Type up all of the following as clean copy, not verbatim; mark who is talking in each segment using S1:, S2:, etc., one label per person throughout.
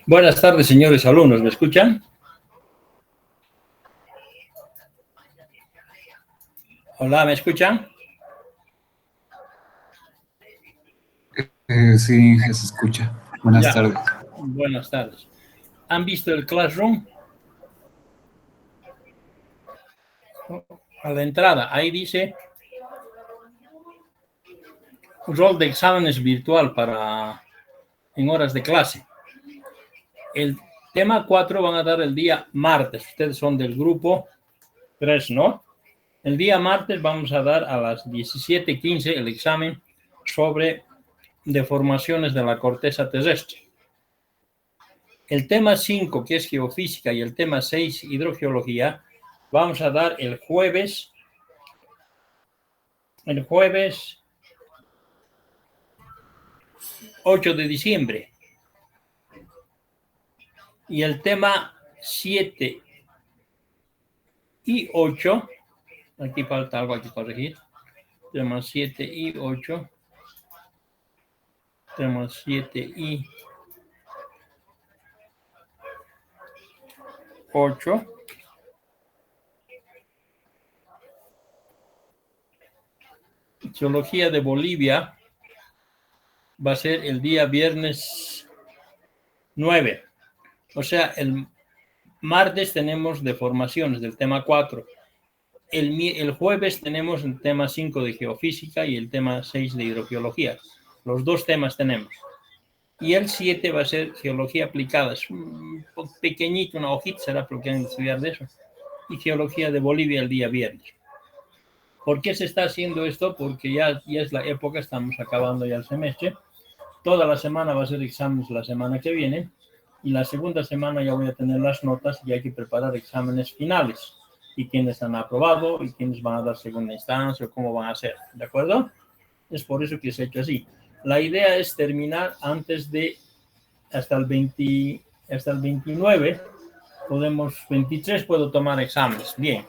S1: Buenas tardes, señores alumnos. ¿Me escuchan? Hola, ¿me escuchan?
S2: Sí, se escucha. Buenas tardes.
S1: Buenas tardes. ¿Han visto el Classroom? A la entrada, ahí dice rol de exámenes virtual en horas de clase. El tema 4 van a dar el día martes. Ustedes son del grupo 3, ¿no? El día martes vamos a dar a las 17:15 el examen sobre deformaciones de la corteza terrestre. El tema 5, que es geofísica, y el tema 6, hidrogeología, vamos a dar el jueves 8 de diciembre. Y el tema 7 y 8, aquí falta algo que corregir, tema 7 y 8, tema 7 y 8, geología de Bolivia, va a ser el día viernes 9. O sea, el martes tenemos deformaciones del tema 4. El jueves tenemos el tema 5 de geofísica y el tema 6 de hidrogeología. Los dos temas tenemos. Y el 7 va a ser geología aplicada. Es un pequeñito, una hojita será porque han de estudiar de eso. Y geología de Bolivia el día viernes. ¿Por qué se está haciendo esto? Porque ya es la época, estamos acabando ya el semestre. Toda la semana va a ser exámenes la semana que viene. Y la segunda semana ya voy a tener las notas y hay que preparar exámenes finales. Y quiénes han aprobado y quiénes van a dar segunda instancia o cómo van a hacer. ¿De acuerdo? Es por eso que se ha hecho así. La idea es terminar antes de hasta el 29. 23 puedo tomar exámenes. Bien.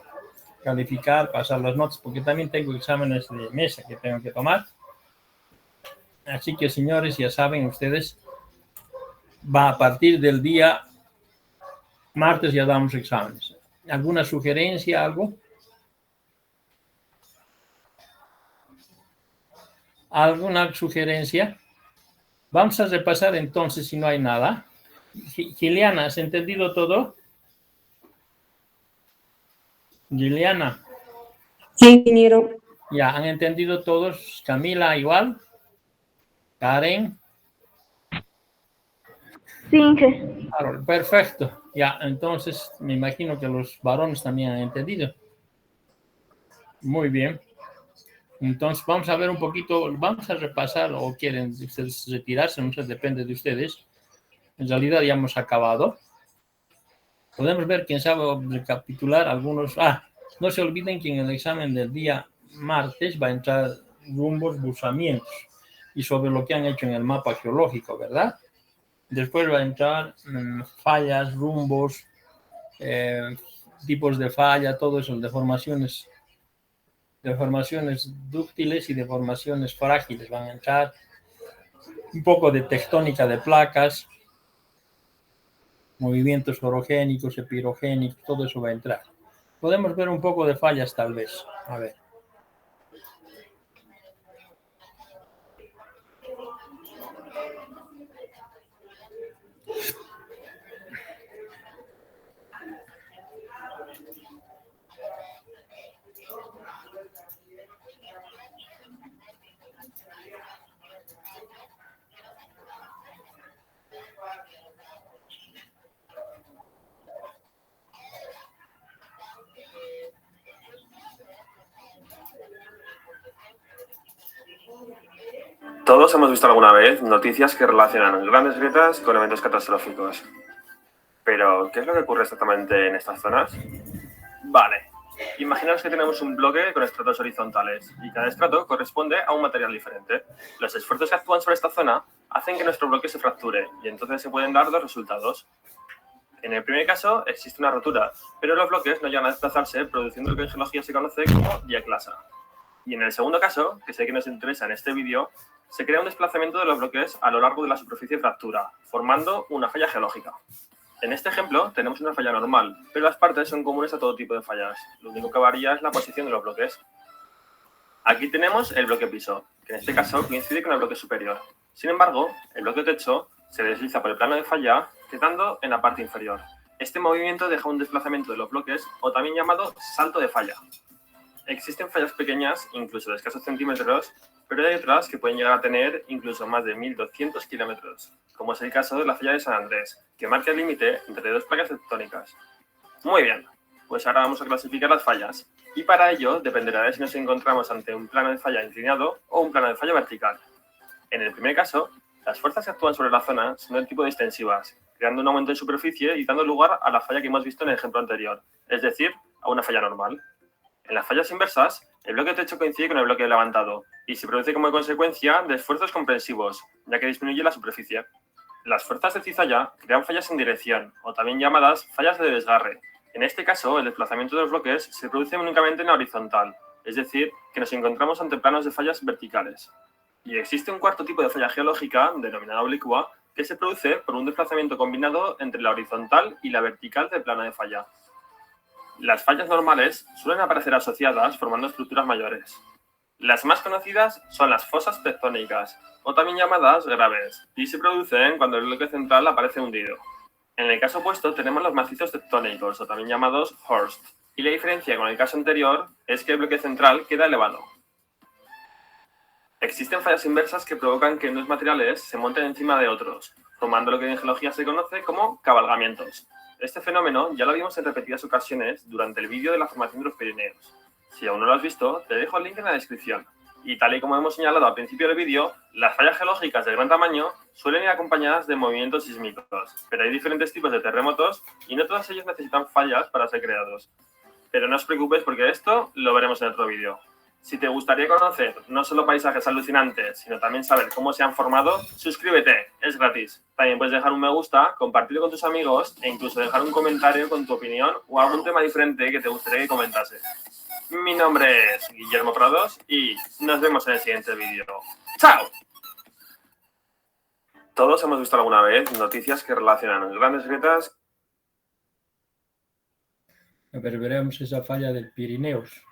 S1: Calificar, pasar las notas, porque también tengo exámenes de mesa que tengo que tomar. Así que, señores, ya saben ustedes, va a partir del día martes ya damos exámenes. ¿Alguna sugerencia, algo? ¿Alguna sugerencia? Vamos a repasar entonces si no hay nada. Giliana, ¿has entendido todo? Giliana.
S3: Sí, ingeniero.
S1: Ya, ¿han entendido todos? Camila, igual. Karen.
S3: Sí, Inge.
S1: Perfecto. Ya, entonces me imagino que los varones también han entendido. Muy bien. Entonces vamos a ver un poquito, vamos a repasar o quieren ustedes retirarse, no sé, depende de ustedes. En realidad ya hemos acabado. Podemos ver, quién sabe, recapitular algunos. No se olviden que en el examen del día martes va a entrar rumbos, buzamientos y sobre lo que han hecho en el mapa geológico, ¿verdad? Después va a entrar fallas, rumbos, tipos de falla, todo eso, deformaciones deformaciones dúctiles y deformaciones frágiles. Van a entrar un poco de tectónica de placas, movimientos orogénicos, epirogénicos, todo eso va a entrar. Podemos ver un poco de fallas tal vez. A ver.
S4: Todos hemos visto alguna vez noticias que relacionan grandes grietas con eventos catastróficos. Pero, ¿qué es lo que ocurre exactamente en estas zonas? Vale, imaginaos que tenemos un bloque con estratos horizontales y cada estrato corresponde a un material diferente. Los esfuerzos que actúan sobre esta zona hacen que nuestro bloque se fracture y entonces se pueden dar dos resultados. En el primer caso existe una rotura, pero los bloques no llegan a desplazarse produciendo lo que en geología se conoce como diaclasa. Y en el segundo caso, que sé que nos interesa en este vídeo, se crea un desplazamiento de los bloques a lo largo de la superficie de fractura, formando una falla geológica. En este ejemplo tenemos una falla normal, pero las partes son comunes a todo tipo de fallas. Lo único que varía es la posición de los bloques. Aquí tenemos el bloque piso, que en este caso coincide con el bloque superior. Sin embargo, el bloque techo se desliza por el plano de falla, quedando en la parte inferior. Este movimiento deja un desplazamiento de los bloques, o también llamado salto de falla. Existen fallas pequeñas, incluso de escasos centímetros, pero hay otras que pueden llegar a tener incluso más de 1.200 kilómetros, como es el caso de la falla de San Andrés, que marca el límite entre dos placas tectónicas. Muy bien, pues ahora vamos a clasificar las fallas, y para ello dependerá de si nos encontramos ante un plano de falla inclinado o un plano de falla vertical. En el primer caso, las fuerzas que actúan sobre la zona son del tipo de extensivas, creando un aumento de superficie y dando lugar a la falla que hemos visto en el ejemplo anterior, es decir, a una falla normal. En las fallas inversas, el bloque de techo coincide con el bloque levantado y se produce como consecuencia de esfuerzos comprensivos, ya que disminuye la superficie. Las fuerzas de cizalla crean fallas en dirección, o también llamadas fallas de desgarre. En este caso, el desplazamiento de los bloques se produce únicamente en la horizontal, es decir, que nos encontramos ante planos de fallas verticales. Y existe un cuarto tipo de falla geológica, denominada oblicua, que se produce por un desplazamiento combinado entre la horizontal y la vertical del plano de falla. Las fallas normales suelen aparecer asociadas formando estructuras mayores. Las más conocidas son las fosas tectónicas, o también llamadas graves, y se producen cuando el bloque central aparece hundido. En el caso opuesto tenemos los macizos tectónicos, o también llamados horst, y la diferencia con el caso anterior es que el bloque central queda elevado. Existen fallas inversas que provocan que unos materiales se monten encima de otros, formando lo que en geología se conoce como cabalgamientos. Este fenómeno ya lo vimos en repetidas ocasiones durante el vídeo de la formación de los Pirineos. Si aún no lo has visto, te dejo el link en la descripción. Y tal y como hemos señalado al principio del vídeo, las fallas geológicas de gran tamaño suelen ir acompañadas de movimientos sísmicos, pero hay diferentes tipos de terremotos y no todos ellos necesitan fallas para ser creados. Pero no os preocupéis porque esto lo veremos en otro vídeo. Si te gustaría conocer no solo paisajes alucinantes, sino también saber cómo se han formado, suscríbete, es gratis. También puedes dejar un me gusta, compartirlo con tus amigos e incluso dejar un comentario con tu opinión o algún tema diferente que te gustaría que comentase. Mi nombre es Guillermo Prados y nos vemos en el siguiente vídeo. ¡Chao! Todos hemos visto alguna vez noticias que relacionan grandes grietas.
S1: A ver, veremos esa falla del Pirineos.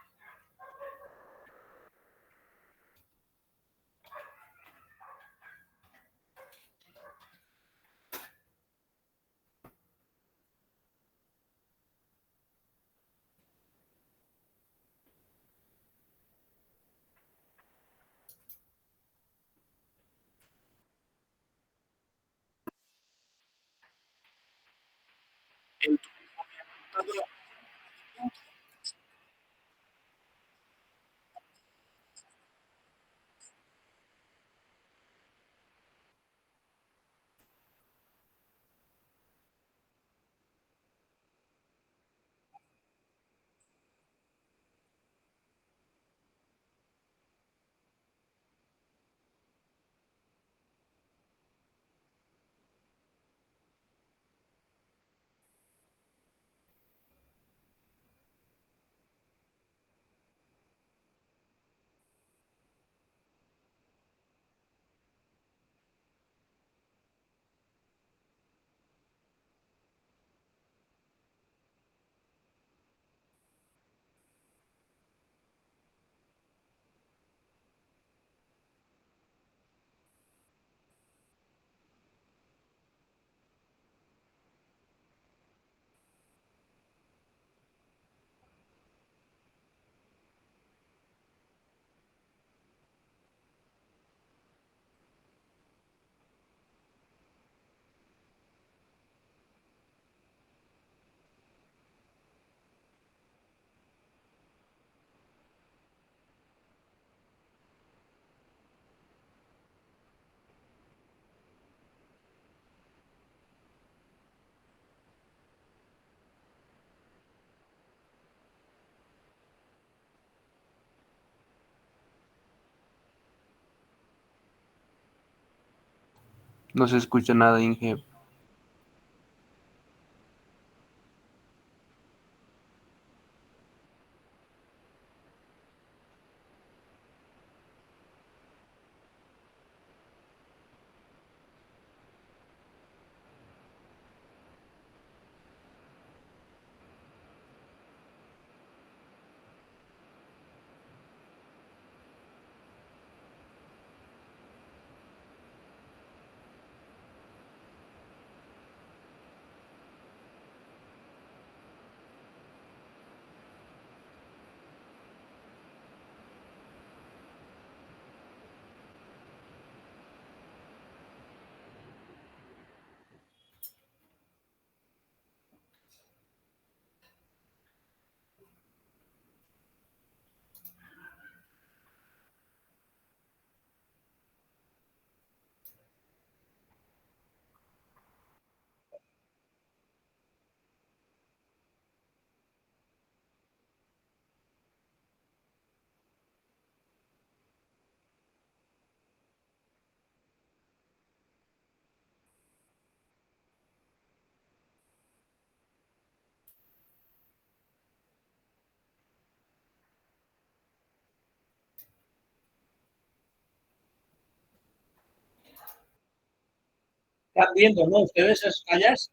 S5: No se escucha nada, Inge.
S1: ¿Están viendo, no? ¿Ustedes esas fallas?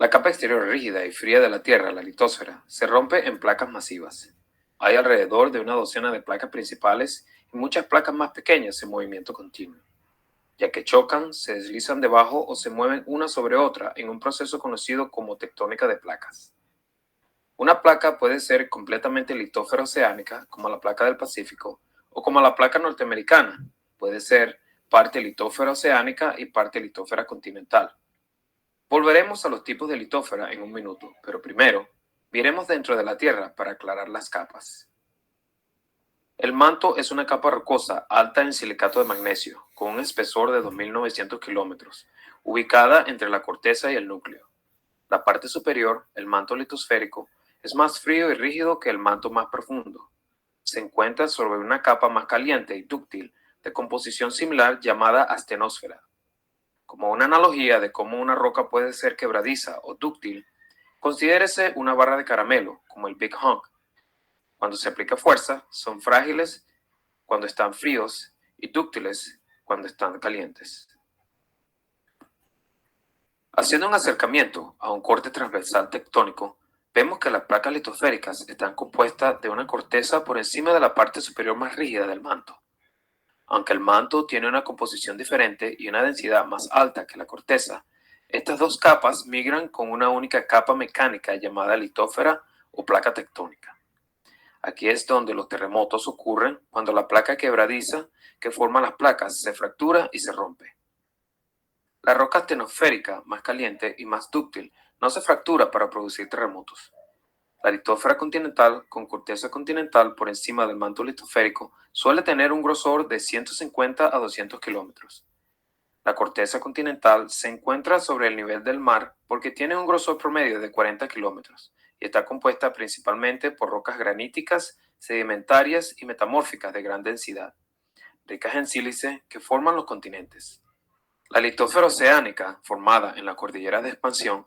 S6: La capa exterior rígida y fría de la Tierra, la litosfera, se rompe en placas masivas. Hay alrededor de una docena de placas principales y muchas placas más pequeñas en movimiento continuo. Ya que chocan, se deslizan debajo o se mueven una sobre otra en un proceso conocido como tectónica de placas. Una placa puede ser completamente litósfera oceánica, como la placa del Pacífico, o como la placa norteamericana, puede ser parte litósfera oceánica y parte litósfera continental. Volveremos a los tipos de litósfera en un minuto, pero primero, miremos dentro de la Tierra para aclarar las capas. El manto es una capa rocosa alta en silicato de magnesio, con un espesor de 2.900 kilómetros, ubicada entre la corteza y el núcleo. La parte superior, el manto litosférico, es más frío y rígido que el manto más profundo. Se encuentra sobre una capa más caliente y dúctil de composición similar llamada astenosfera. Como una analogía de cómo una roca puede ser quebradiza o dúctil, considérese una barra de caramelo, como el Big Hunk. Cuando se aplica fuerza, son frágiles cuando están fríos y dúctiles cuando están calientes. Haciendo un acercamiento a un corte transversal tectónico, vemos que las placas litosféricas están compuestas de una corteza por encima de la parte superior más rígida del manto. Aunque el manto tiene una composición diferente y una densidad más alta que la corteza, estas dos capas migran con una única capa mecánica llamada litósfera o placa tectónica. Aquí es donde los terremotos ocurren cuando la placa quebradiza que forma las placas se fractura y se rompe. La roca astenosférica, más caliente y más dúctil, no se fractura para producir terremotos. La litósfera continental, con corteza continental por encima del manto litosférico, suele tener un grosor de 150 a 200 kilómetros. La corteza continental se encuentra sobre el nivel del mar porque tiene un grosor promedio de 40 kilómetros y está compuesta principalmente por rocas graníticas, sedimentarias y metamórficas de gran densidad, ricas en sílice, que forman los continentes. La litósfera oceánica, formada en la cordillera de expansión,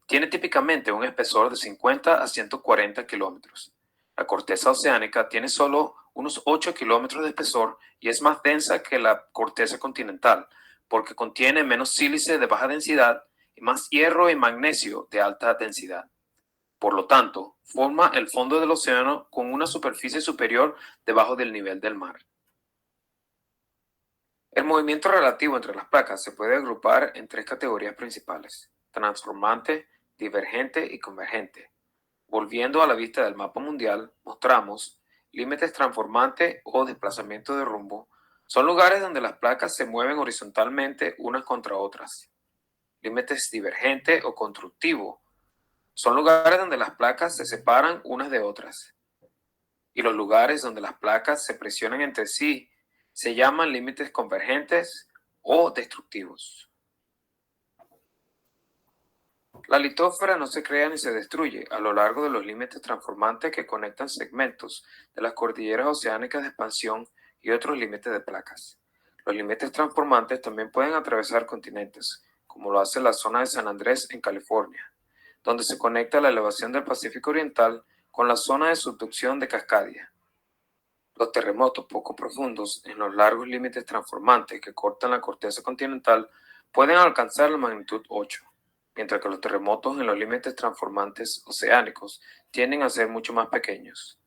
S6: tiene típicamente un espesor de 50 a 140 kilómetros. La corteza oceánica tiene solo unos 8 kilómetros de espesor y es más densa que la corteza continental, porque contiene menos sílice de baja densidad y más hierro y magnesio de alta densidad. Por lo tanto, forma el fondo del océano con una superficie superior debajo del nivel del mar. El movimiento relativo entre las placas se puede agrupar en tres categorías principales: transformante, divergente y convergente. Volviendo a la vista del mapa mundial, mostramos límites transformante o desplazamiento de rumbo. Son lugares donde las placas se mueven horizontalmente unas contra otras. Límites divergente o constructivo. Son lugares donde las placas se separan unas de otras. Y los lugares donde las placas se presionan entre sí se llaman límites convergentes o destructivos. La litósfera no se crea ni se destruye a lo largo de los límites transformantes que conectan segmentos de las cordilleras oceánicas de expansión y otros límites de placas. Los límites transformantes también pueden atravesar continentes, como lo hace la zona de San Andrés en California, donde se conecta la elevación del Pacífico Oriental con la zona de subducción de Cascadia. Los terremotos poco profundos en los largos límites transformantes que cortan la corteza continental pueden alcanzar la magnitud 8, mientras que los terremotos en los límites transformantes oceánicos tienden a ser mucho más pequeños.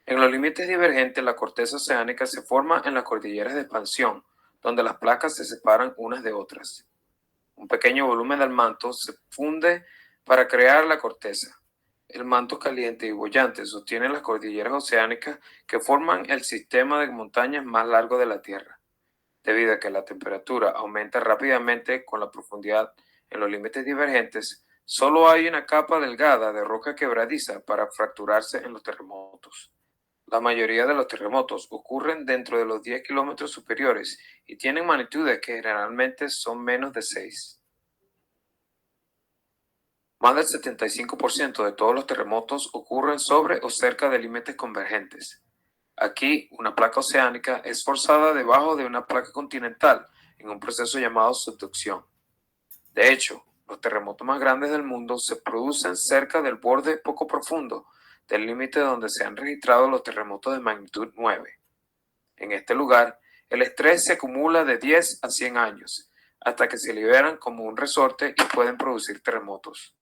S6: En los límites divergentes, la corteza oceánica se forma en las cordilleras de expansión, donde las placas se separan unas de otras. Un pequeño volumen del manto se funde para crear la corteza. El manto caliente y boyante sostiene las cordilleras oceánicas que forman el sistema de montañas más largo de la Tierra. Debido a que la temperatura aumenta rápidamente con la profundidad en los límites divergentes, solo hay una capa delgada de roca quebradiza para fracturarse en los terremotos. La mayoría de los terremotos ocurren dentro de los 10 kilómetros superiores y tienen magnitudes que generalmente son menos de 6. Más del 75% de todos los terremotos ocurren sobre o cerca de límites convergentes. Aquí, una placa oceánica es forzada debajo de una placa continental en un proceso llamado subducción. De hecho, los terremotos más grandes del mundo se producen cerca del borde poco profundo del límite donde se han registrado los terremotos de magnitud 9. En este lugar, el estrés se acumula de 10 a 100 años, hasta que se liberan como un resorte y pueden producir terremotos.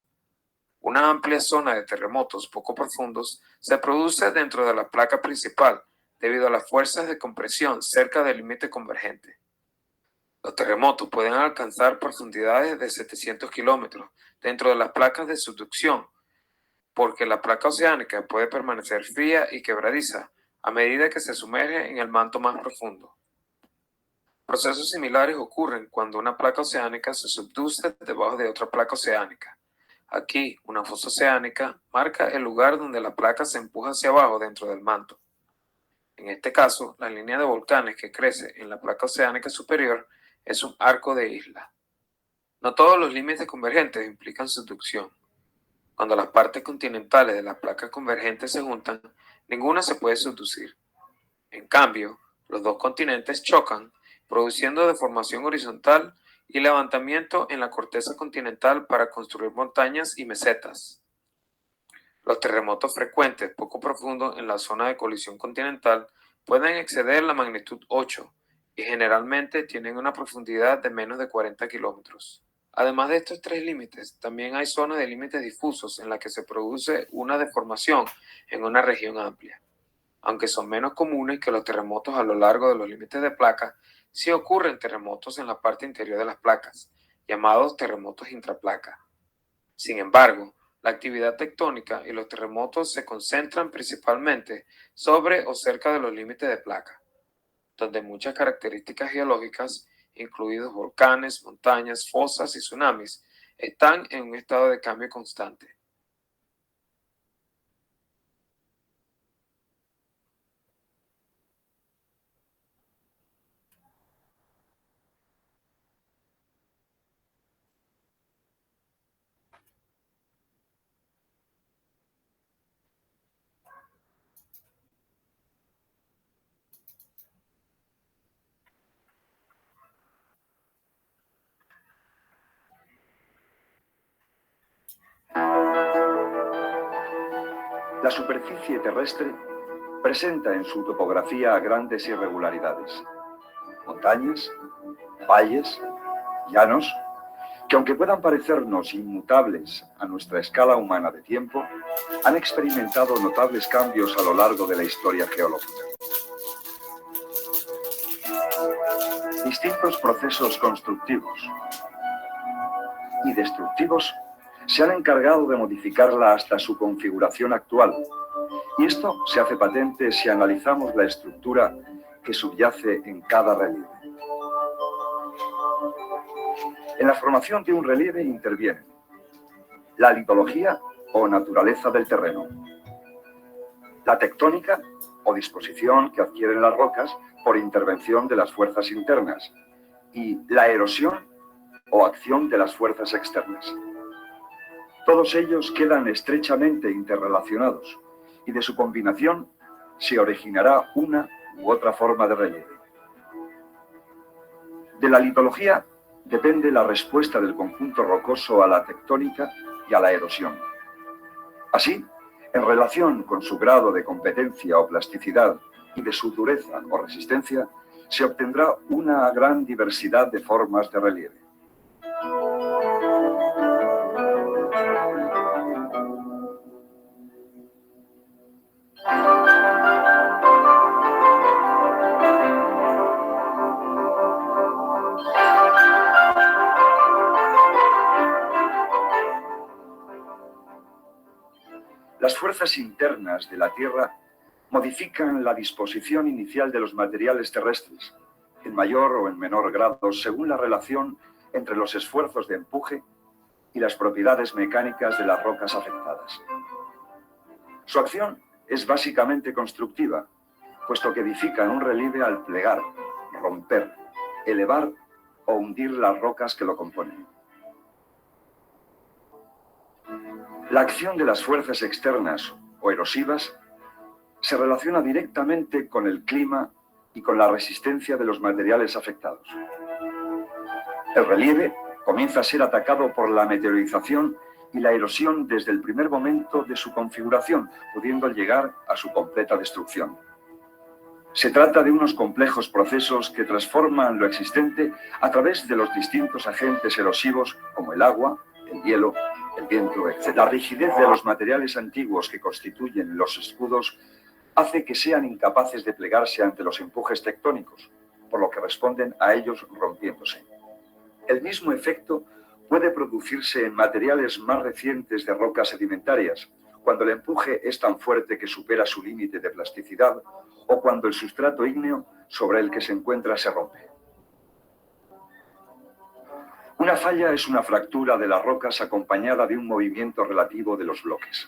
S6: Una amplia zona de terremotos poco profundos se produce dentro de la placa principal debido a las fuerzas de compresión cerca del límite convergente. Los terremotos pueden alcanzar profundidades de 700 kilómetros dentro de las placas de subducción, porque la placa oceánica puede permanecer fría y quebradiza a medida que se sumerge en el manto más profundo. Procesos similares ocurren cuando una placa oceánica se subduce debajo de otra placa oceánica. Aquí, una fosa oceánica marca el lugar donde la placa se empuja hacia abajo dentro del manto. En este caso, la línea de volcanes que crece en la placa oceánica superior es un arco de isla. No todos los límites convergentes implican subducción. Cuando las partes continentales de la placa convergente se juntan, ninguna se puede subducir. En cambio, los dos continentes chocan, produciendo deformación horizontal y levantamiento en la corteza continental para construir montañas y mesetas. Los terremotos frecuentes poco profundos en la zona de colisión continental pueden exceder la magnitud 8 y generalmente tienen una profundidad de menos de 40 kilómetros. Además de estos tres límites, también hay zonas de límites difusos en las que se produce una deformación en una región amplia. Aunque son menos comunes que los terremotos a lo largo de los límites de placa, sí ocurren terremotos en la parte interior de las placas, llamados terremotos intraplaca. Sin embargo, la actividad tectónica y los terremotos se concentran principalmente sobre o cerca de los límites de placa, donde muchas características geológicas, incluidos volcanes, montañas, fosas y tsunamis, están en un estado de cambio constante.
S5: La superficie terrestre presenta en su topografía grandes irregularidades. Montañas, valles, llanos, que aunque puedan parecernos inmutables a nuestra escala humana de tiempo, han experimentado notables cambios a lo largo de la historia geológica. Distintos procesos constructivos y destructivos se han encargado de modificarla hasta su configuración actual, y esto se hace patente si analizamos la estructura que subyace en cada relieve. En la formación de un relieve intervienen la litología o naturaleza del terreno, la tectónica o disposición que adquieren las rocas por intervención de las fuerzas internas y la erosión o acción de las fuerzas externas. Todos ellos quedan estrechamente interrelacionados y de su combinación se originará una u otra forma de relieve. De la litología depende la respuesta del conjunto rocoso a la tectónica y a la erosión. Así, en relación con su grado de competencia o plasticidad y de su dureza o resistencia, se obtendrá una gran diversidad de formas de relieve. Las fuerzas internas de la Tierra modifican la disposición inicial de los materiales terrestres, en mayor o en menor grado, según la relación entre los esfuerzos de empuje y las propiedades mecánicas de las rocas afectadas. Su acción es básicamente constructiva, puesto que edifican un relieve al plegar, romper, elevar o hundir las rocas que lo componen. La acción de las fuerzas externas o erosivas se relaciona directamente con el clima y con la resistencia de los materiales afectados. El relieve comienza a ser atacado por la meteorización y la erosión desde el primer momento de su configuración, pudiendo llegar a su completa destrucción. Se trata de unos complejos procesos que transforman lo existente a través de los distintos agentes erosivos como el agua, el hielo, el viento, etc. La rigidez de los materiales antiguos que constituyen los escudos hace que sean incapaces de plegarse ante los empujes tectónicos, por lo que responden a ellos rompiéndose. El mismo efecto puede producirse en materiales más recientes de rocas sedimentarias, cuando el empuje es tan fuerte que supera su límite de plasticidad o cuando el sustrato ígneo sobre el que se encuentra se rompe. Una falla es una fractura de las rocas acompañada de un movimiento relativo de los bloques.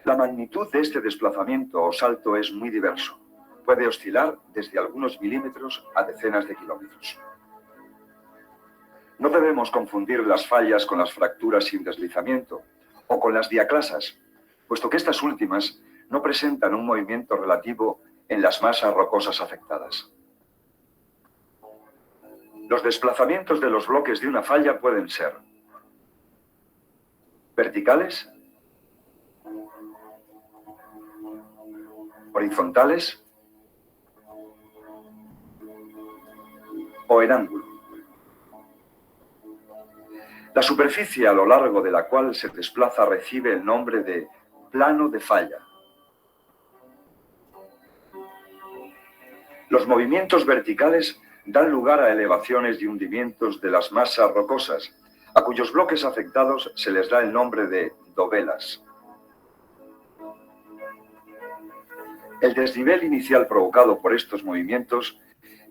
S5: La magnitud de este desplazamiento o salto es muy diverso. Puede oscilar desde algunos milímetros a decenas de kilómetros. No debemos confundir las fallas con las fracturas sin deslizamiento o con las diaclasas, puesto que estas últimas no presentan un movimiento relativo en las masas rocosas afectadas. Los desplazamientos de los bloques de una falla pueden ser verticales, horizontales o en ángulo. La superficie a lo largo de la cual se desplaza recibe el nombre de plano de falla. Los movimientos verticales dan lugar a elevaciones y hundimientos de las masas rocosas, a cuyos bloques afectados se les da el nombre de dovelas. El desnivel inicial provocado por estos movimientos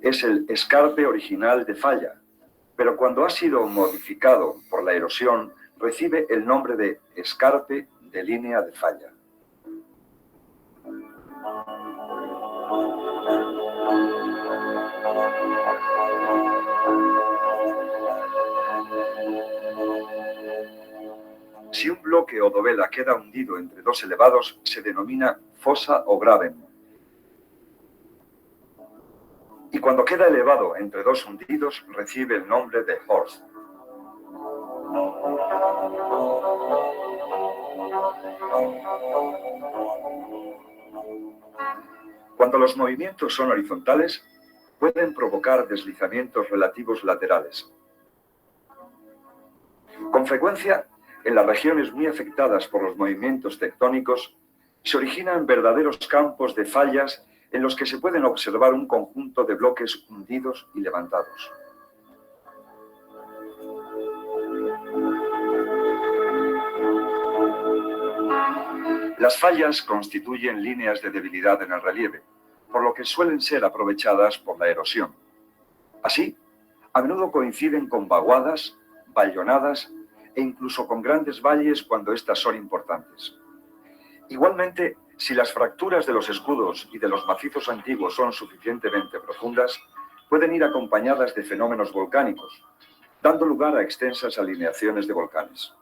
S5: es el escarpe original de falla, pero cuando ha sido modificado por la erosión, recibe el nombre de escarpe de línea de falla. Si un bloque o dovela queda hundido entre dos elevados, se denomina fosa o graben. Y cuando queda elevado entre dos hundidos, recibe el nombre de horst. Cuando los movimientos son horizontales, pueden provocar deslizamientos relativos laterales. Con frecuencia, en las regiones muy afectadas por los movimientos tectónicos, se originan verdaderos campos de fallas en los que se pueden observar un conjunto de bloques hundidos y levantados. Las fallas constituyen líneas de debilidad en el relieve, por lo que suelen ser aprovechadas por la erosión. Así, a menudo coinciden con vaguadas, vallonadas e incluso con grandes valles cuando éstas son importantes. Igualmente, si las fracturas de los escudos y de los macizos antiguos son suficientemente profundas, pueden ir acompañadas de fenómenos volcánicos, dando lugar a extensas alineaciones de volcanes.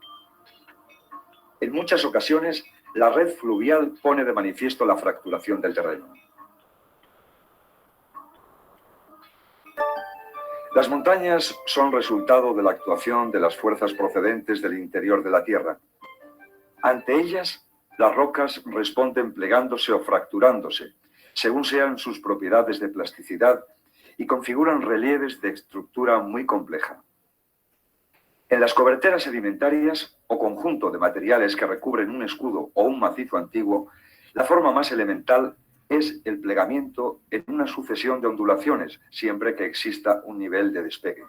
S5: En muchas ocasiones, la red fluvial pone de manifiesto la fracturación del terreno. Las montañas son resultado de la actuación de las fuerzas procedentes del interior de la Tierra. Ante ellas, las rocas responden plegándose o fracturándose, según sean sus propiedades de plasticidad, y configuran relieves de estructura muy compleja. En las coberteras sedimentarias o conjunto de materiales que recubren un escudo o un macizo antiguo, la forma más elemental es el plegamiento en una sucesión de ondulaciones, siempre que exista un nivel de despegue.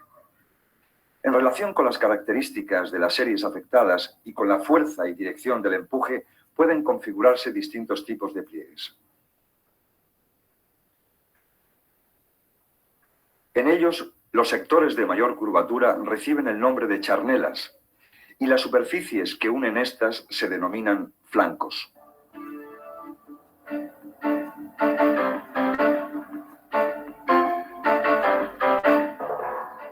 S5: En relación con las características de las series afectadas y con la fuerza y dirección del empuje, pueden configurarse distintos tipos de pliegues. En ellos, los sectores de mayor curvatura reciben el nombre de charnelas y las superficies que unen estas se denominan flancos.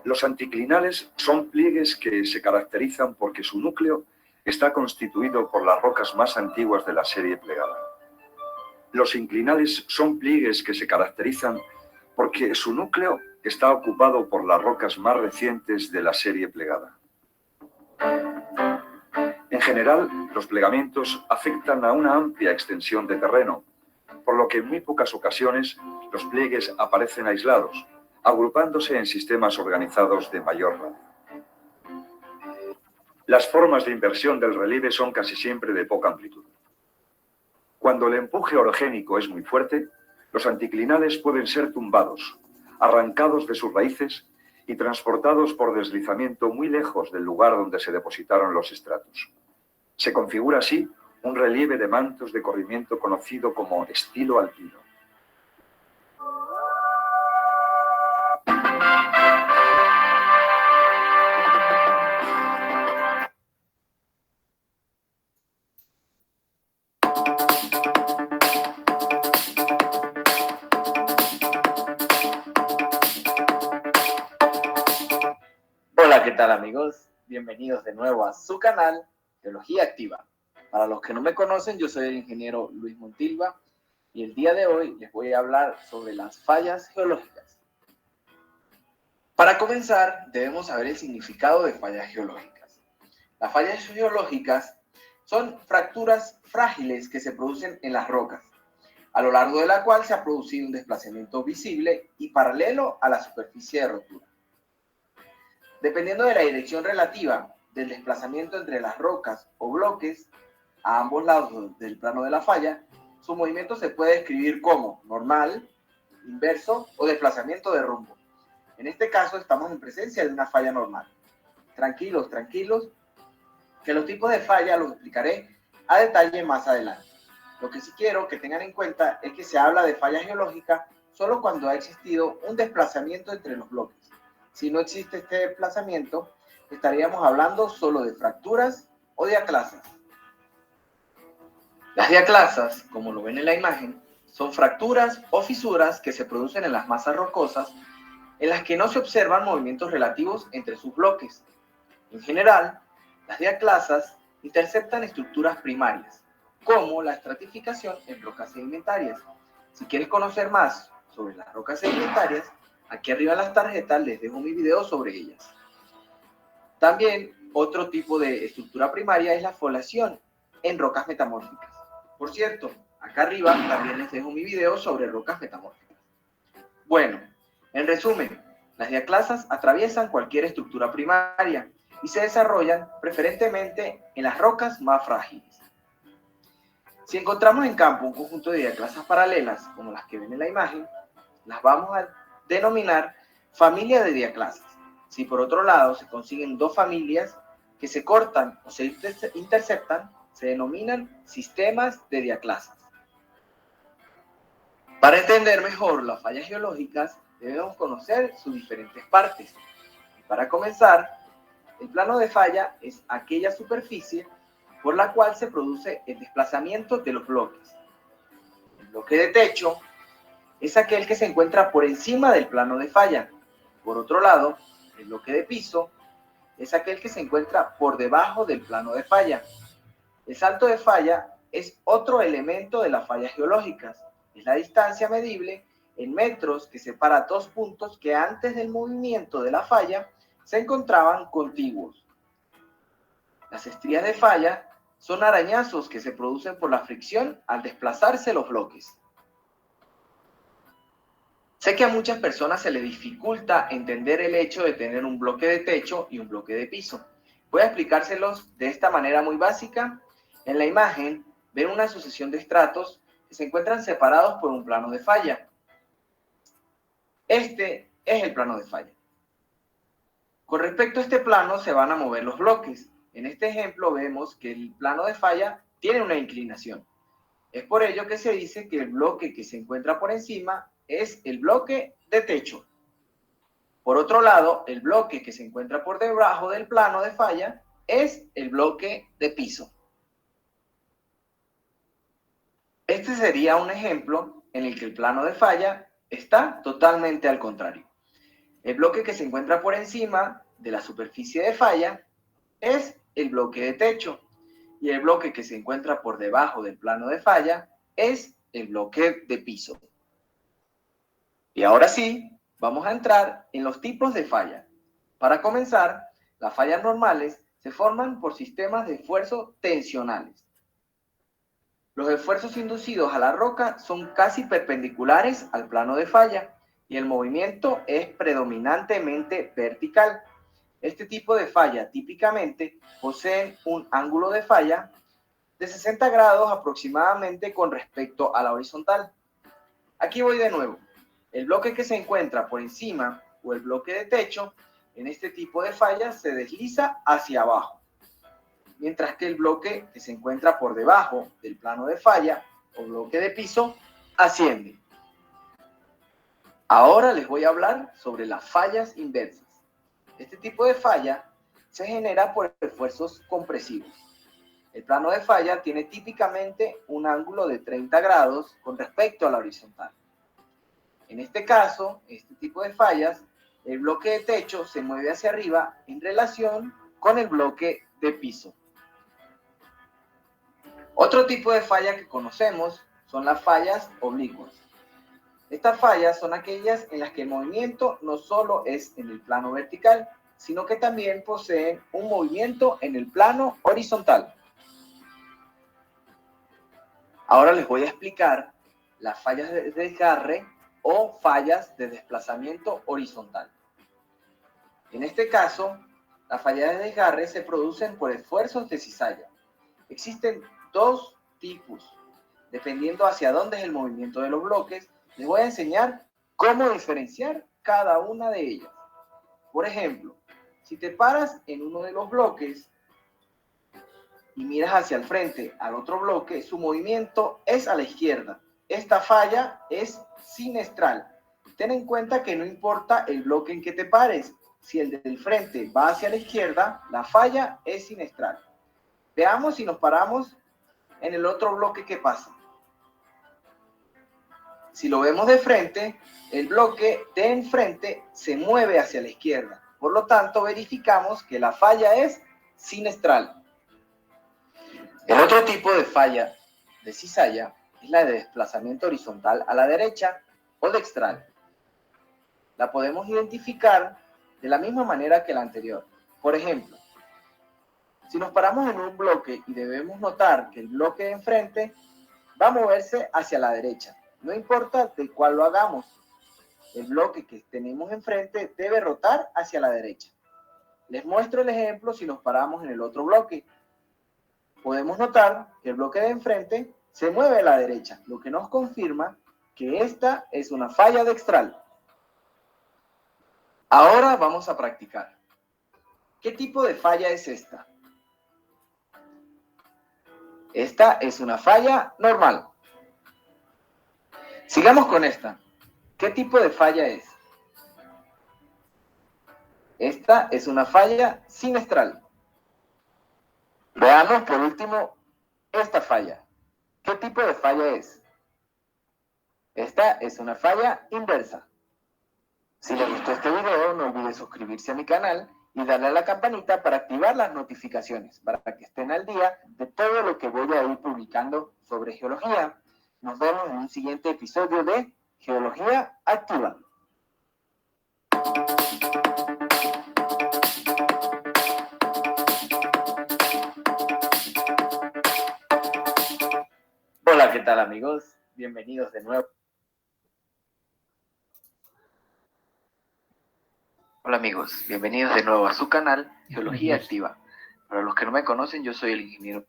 S5: Los anticlinales son pliegues que se caracterizan porque su núcleo está constituido por las rocas más antiguas de la serie plegada. Los inclinales son pliegues que se caracterizan porque su núcleo está ocupado por las rocas más recientes de la serie plegada. En general, los plegamientos afectan a una amplia extensión de terreno, por lo que en muy pocas ocasiones los pliegues aparecen aislados, agrupándose en sistemas organizados de mayor rango. Las formas de inversión del relieve son casi siempre de poca amplitud. Cuando el empuje orogénico es muy fuerte, los anticlinales pueden ser tumbados, arrancados de sus raíces y transportados por deslizamiento muy lejos del lugar donde se depositaron los estratos. Se configura así un relieve de mantos de corrimiento conocido como estilo alpino.
S7: Hola, ¿qué tal amigos? Bienvenidos de nuevo a su canal Geología Activa. Para los que no me conocen, yo soy el ingeniero Luis Montilva y el día de hoy les voy a hablar sobre las fallas geológicas. Para comenzar, debemos saber el significado de fallas geológicas. Las fallas geológicas son fracturas frágiles que se producen en las rocas, a lo largo de la cual se ha producido un desplazamiento visible y paralelo a la superficie de rotura. Dependiendo de la dirección relativa del desplazamiento entre las rocas o bloques a ambos lados del plano de la falla, su movimiento se puede describir como normal, inverso o desplazamiento de rumbo. En este caso estamos en presencia de una falla normal. Tranquilos, que los tipos de falla los explicaré a detalle más adelante. Lo que sí quiero que tengan en cuenta es que se habla de falla geológica solo cuando ha existido un desplazamiento entre los bloques. Si no existe este desplazamiento, estaríamos hablando solo de fracturas o diaclasas. Las diaclasas, como lo ven en la imagen, son fracturas o fisuras que se producen en las masas rocosas en las que no se observan movimientos relativos entre sus bloques. En general, las diaclasas interceptan estructuras primarias, como la estratificación en rocas sedimentarias. Si quieres conocer más sobre las rocas sedimentarias, aquí arriba en las tarjetas les dejo mi video sobre ellas. También otro tipo de estructura primaria es la foliación, en rocas metamórficas. Por cierto, acá arriba también les dejo mi video sobre rocas metamórficas. Bueno, en resumen, las diaclasas atraviesan cualquier estructura primaria y se desarrollan preferentemente en las rocas más frágiles. Si encontramos en campo un conjunto de diaclasas paralelas, como las que ven en la imagen, las vamos a denominar familia de diaclasas. Si por otro lado se consiguen dos familias que se cortan o se interceptan, se denominan sistemas de diaclasas. Para entender mejor las fallas geológicas, debemos conocer sus diferentes partes. Para comenzar, el plano de falla es aquella superficie por la cual se produce el desplazamiento de los bloques. El bloque de techo es aquel que se encuentra por encima del plano de falla. Por otro lado, el bloque de piso es aquel que se encuentra por debajo del plano de falla. El salto de falla es otro elemento de las fallas geológicas. Es la distancia medible en metros que separa dos puntos que antes del movimiento de la falla se encontraban contiguos. Las estrías de falla son arañazos que se producen por la fricción al desplazarse los bloques. Sé que a muchas personas se les dificulta entender el hecho de tener un bloque de techo y un bloque de piso. Voy a explicárselos de esta manera muy básica. En la imagen ven una sucesión de estratos que se encuentran separados por un plano de falla. Este es el plano de falla. Con respecto a este plano se van a mover los bloques. En este ejemplo vemos que el plano de falla tiene una inclinación. Es por ello que se dice que el bloque que se encuentra por encima es el bloque de techo. Por otro lado, el bloque que se encuentra por debajo del plano de falla es el bloque de piso. Este sería un ejemplo en el que el plano de falla está totalmente al contrario. El bloque que se encuentra por encima de la superficie de falla es el bloque de techo y el bloque que se encuentra por debajo del plano de falla es el bloque de piso. Y ahora sí, vamos a entrar en los tipos de falla. Para comenzar, las fallas normales se forman por sistemas de esfuerzo tensionales. Los esfuerzos inducidos a la roca son casi perpendiculares al plano de falla y el movimiento es predominantemente vertical. Este tipo de falla típicamente poseen un ángulo de falla de 60 grados aproximadamente con respecto a la horizontal. Aquí voy de nuevo. El bloque que se encuentra por encima o el bloque de techo en este tipo de falla se desliza hacia abajo, mientras que el bloque que se encuentra por debajo del plano de falla o bloque de piso asciende. Ahora les voy a hablar sobre las fallas inversas. Este tipo de falla se genera por esfuerzos compresivos. El plano de falla tiene típicamente un ángulo de 30 grados con respecto a la horizontal. En este caso, este tipo de fallas, el bloque de techo se mueve hacia arriba en relación con el bloque de piso. Otro tipo de falla que conocemos son las fallas oblicuas. Estas fallas son aquellas en las que el movimiento no solo es en el plano vertical, sino que también poseen un movimiento en el plano horizontal. Ahora les voy a explicar las fallas de desgarre o fallas de desplazamiento horizontal. En este caso, las fallas de desgarre se producen por esfuerzos de cizalla. Existen dos tipos. Dependiendo hacia dónde es el movimiento de los bloques, les voy a enseñar cómo diferenciar cada una de ellas. Por ejemplo, si te paras en uno de los bloques y miras hacia el frente al otro bloque, su movimiento es a la izquierda. Esta falla es sinestral. Ten en cuenta que no importa el bloque en que te pares. Si el del frente va hacia la izquierda, la falla es sinestral. Veamos si nos paramos en el otro bloque que pasa. Si lo vemos de frente, el bloque de enfrente se mueve hacia la izquierda. Por lo tanto, verificamos que la falla es sinestral. El otro tipo de falla de cizalla es la de desplazamiento horizontal a la derecha o dextral. La podemos identificar de la misma manera que la anterior. Por ejemplo, Si nos paramos en un bloque y debemos notar que el bloque de enfrente va a moverse hacia la derecha, no importa de cuál lo hagamos, el bloque que tenemos enfrente debe rotar hacia la derecha. Les muestro el ejemplo si nos paramos en el otro bloque. Podemos notar que el bloque de enfrente se mueve a la derecha, lo que nos confirma que esta es una falla dextral. Ahora vamos a practicar. ¿Qué tipo de falla es esta? Esta es una falla normal. Sigamos con esta. ¿Qué tipo de falla es? Esta es una falla sinestral. Veamos por último esta falla. ¿Qué tipo de falla es? Esta es una falla inversa. Si les gustó este video, no olviden suscribirse a mi canal y darle a la campanita para activar las notificaciones, para que estén al día de todo lo que voy a ir publicando sobre geología. Nos vemos en un siguiente episodio de Geología Activa. Hola, ¿qué tal amigos? Bienvenidos de nuevo. Hola amigos, bienvenidos de nuevo a su canal Geología Activa. Para los que no me conocen, yo soy el ingeniero.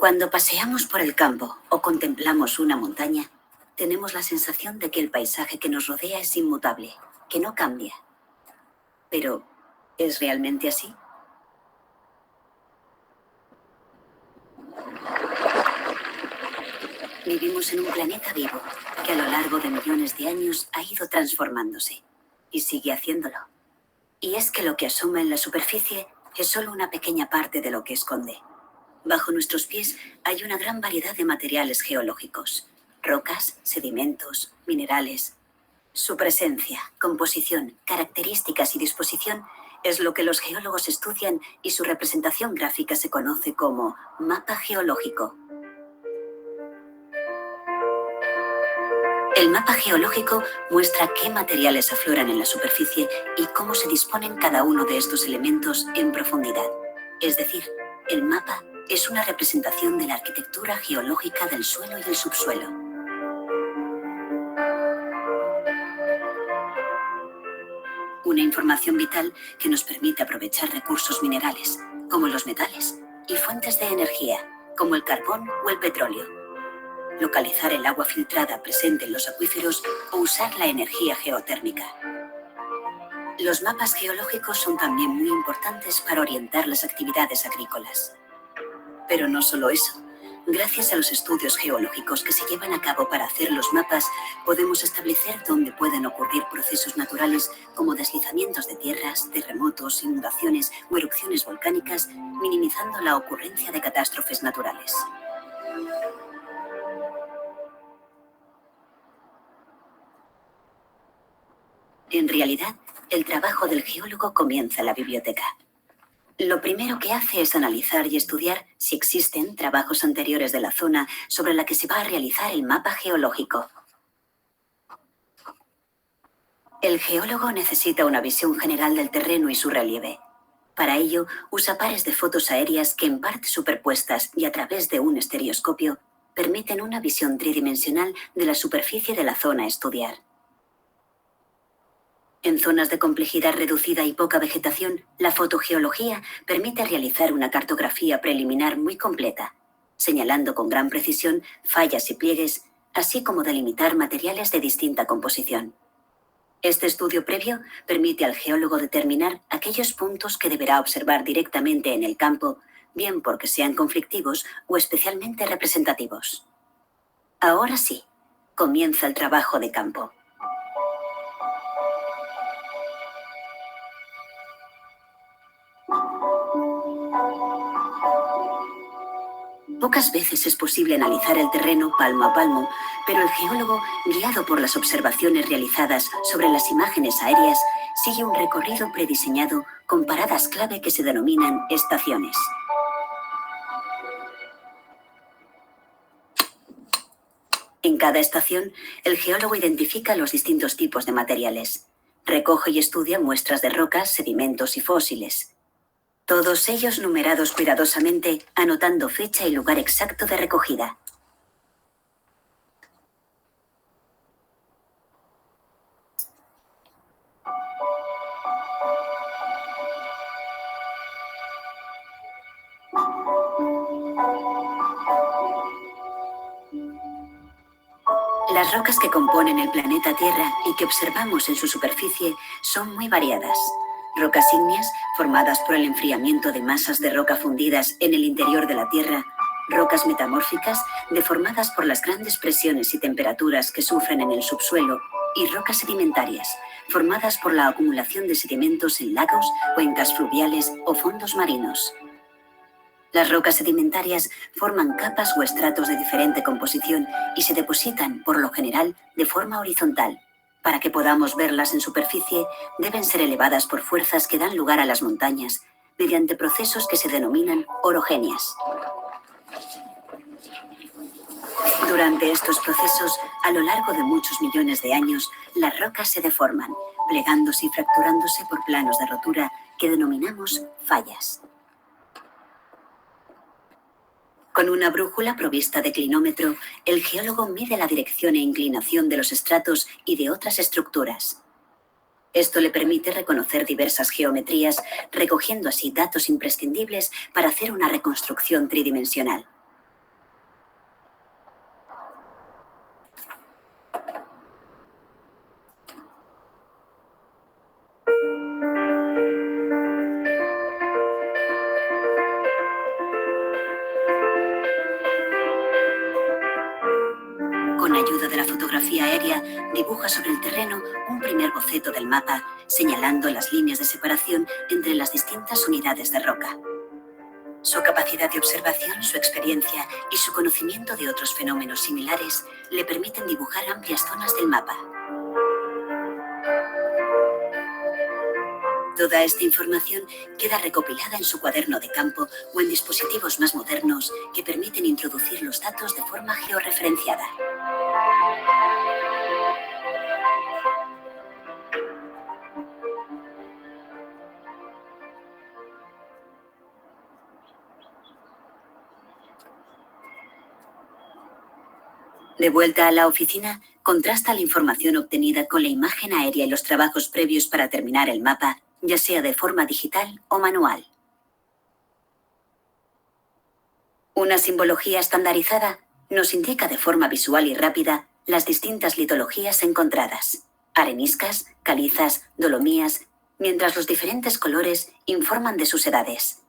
S8: Cuando paseamos por el campo o contemplamos una montaña, tenemos la sensación de que el paisaje que nos rodea es inmutable, que no cambia. Pero, ¿es realmente así? Vivimos en un planeta vivo que a lo largo de millones de años ha ido transformándose y sigue haciéndolo. Y es que lo que asoma en la superficie es solo una pequeña parte de lo que esconde. Bajo nuestros pies hay una gran variedad de materiales geológicos, rocas, sedimentos, minerales. Su presencia, composición, características y disposición es lo que los geólogos estudian y su representación gráfica se conoce como mapa geológico. El mapa geológico muestra qué materiales afloran en la superficie y cómo se disponen cada uno de estos elementos en profundidad. Es decir, el mapa es una representación de la arquitectura geológica del suelo y el subsuelo. Una información vital que nos permite aprovechar recursos minerales, como los metales, y fuentes de energía, como el carbón o el petróleo. Localizar el agua filtrada presente en los acuíferos o usar la energía geotérmica. Los mapas geológicos son también muy importantes para orientar las actividades agrícolas. Pero no solo eso. Gracias a los estudios geológicos que se llevan a cabo para hacer los mapas, podemos establecer dónde pueden ocurrir procesos naturales como deslizamientos de tierras, terremotos, inundaciones o erupciones volcánicas, minimizando la ocurrencia de catástrofes naturales. En realidad, el trabajo del geólogo comienza en la biblioteca. Lo primero que hace es analizar y estudiar si existen trabajos anteriores de la zona sobre la que se va a realizar el mapa geológico. El geólogo necesita una visión general del terreno y su relieve. Para ello, usa pares de fotos aéreas que en parte superpuestas y a través de un estereoscopio permiten una visión tridimensional de la superficie de la zona a estudiar. En zonas de complejidad reducida y poca vegetación, la fotogeología permite realizar una cartografía preliminar muy completa, señalando con gran precisión fallas y pliegues, así como delimitar materiales de distinta composición. Este estudio previo permite al geólogo determinar aquellos puntos que deberá observar directamente en el campo, bien porque sean conflictivos o especialmente representativos. Ahora sí, comienza el trabajo de campo. Pocas veces es posible analizar el terreno palmo a palmo, pero el geólogo, guiado por las observaciones realizadas sobre las imágenes aéreas, sigue un recorrido prediseñado con paradas clave que se denominan estaciones. En cada estación, el geólogo identifica los distintos tipos de materiales. Recoge y estudia muestras de rocas, sedimentos y fósiles. Todos ellos numerados cuidadosamente, anotando fecha y lugar exacto de recogida. Las rocas que componen el planeta Tierra y que observamos en su superficie son muy variadas. Rocas ígneas, formadas por el enfriamiento de masas de roca fundidas en el interior de la Tierra. Rocas metamórficas, deformadas por las grandes presiones y temperaturas que sufren en el subsuelo. Y rocas sedimentarias, formadas por la acumulación de sedimentos en lagos, cuencas fluviales o fondos marinos. Las rocas sedimentarias forman capas o estratos de diferente composición y se depositan, por lo general, de forma horizontal. Para que podamos verlas en superficie, deben ser elevadas por fuerzas que dan lugar a las montañas, mediante procesos que se denominan orogenias. Durante estos procesos, a lo largo de muchos millones de años, las rocas se deforman, plegándose y fracturándose por planos de rotura que denominamos fallas. Con una brújula provista de clinómetro, el geólogo mide la dirección e inclinación de los estratos y de otras estructuras. Esto le permite reconocer diversas geometrías, recogiendo así datos imprescindibles para hacer una reconstrucción tridimensional. Con ayuda de la fotografía aérea, dibuja sobre el terreno un primer boceto del mapa, señalando las líneas de separación entre las distintas unidades de roca. Su capacidad de observación, su experiencia y su conocimiento de otros fenómenos similares le permiten dibujar amplias zonas del mapa. Toda esta información queda recopilada en su cuaderno de campo o en dispositivos más modernos que permiten introducir los datos de forma georreferenciada. De vuelta a la oficina, contrasta la información obtenida con la imagen aérea y los trabajos previos para terminar el mapa, ya sea de forma digital o manual. Una simbología estandarizada nos indica de forma visual y rápida las distintas litologías encontradas: areniscas, calizas, dolomías, mientras los diferentes colores informan de sus edades.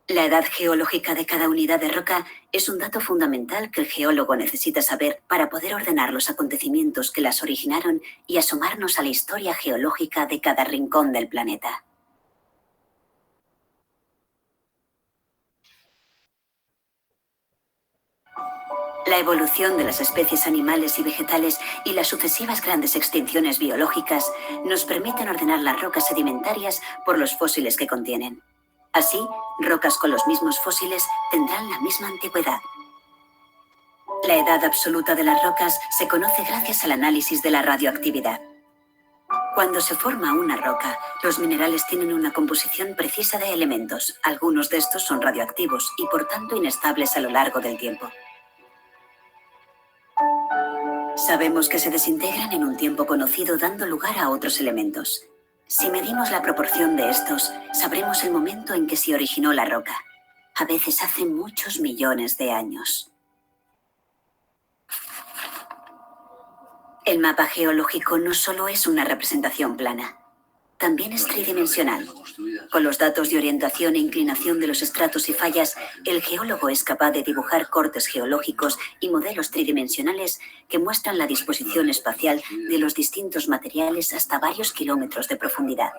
S8: La edad geológica de cada unidad de roca es un dato fundamental que el geólogo necesita saber para poder ordenar los acontecimientos que las originaron y asomarnos a la historia geológica de cada rincón del planeta. La evolución de las especies animales y vegetales y las sucesivas grandes extinciones biológicas nos permiten ordenar las rocas sedimentarias por los fósiles que contienen. Así, rocas con los mismos fósiles tendrán la misma antigüedad. La edad absoluta de las rocas se conoce gracias al análisis de la radioactividad. Cuando se forma una roca, los minerales tienen una composición precisa de elementos. Algunos de estos son radioactivos y por tanto inestables a lo largo del tiempo. Sabemos que se desintegran en un tiempo conocido, dando lugar a otros elementos. Si medimos la proporción de estos, sabremos el momento en que se originó la roca. A veces hace muchos millones de años. El mapa geológico no solo es una representación plana, también es tridimensional. Con los datos de orientación e inclinación de los estratos y fallas, el geólogo es capaz de dibujar cortes geológicos y modelos tridimensionales que muestran la disposición espacial de los distintos materiales hasta varios kilómetros de profundidad.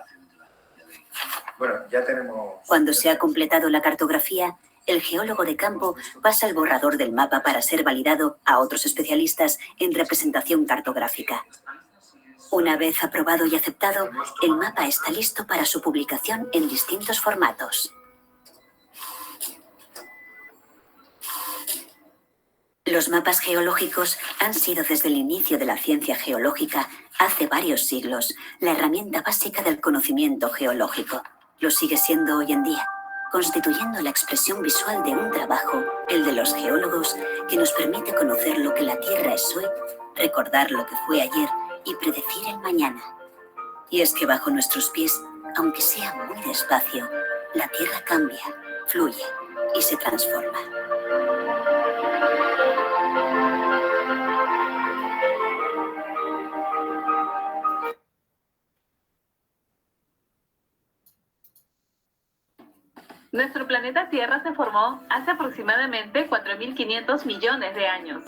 S9: Bueno, ya tenemos...
S8: Cuando se ha completado la cartografía, el geólogo de campo pasa el borrador del mapa para ser validado a otros especialistas en representación cartográfica. Una vez aprobado y aceptado, el mapa está listo para su publicación en distintos formatos. Los mapas geológicos han sido desde el inicio de la ciencia geológica, hace varios siglos, la herramienta básica del conocimiento geológico. Lo sigue siendo hoy en día, constituyendo la expresión visual de un trabajo, el de los geólogos, que nos permite conocer lo que la Tierra es hoy, recordar lo que fue ayer y predecir el mañana. Y es que bajo nuestros pies, aunque sea muy despacio, la Tierra cambia, fluye y se transforma.
S9: Nuestro planeta Tierra se formó hace aproximadamente 4.500 millones de años.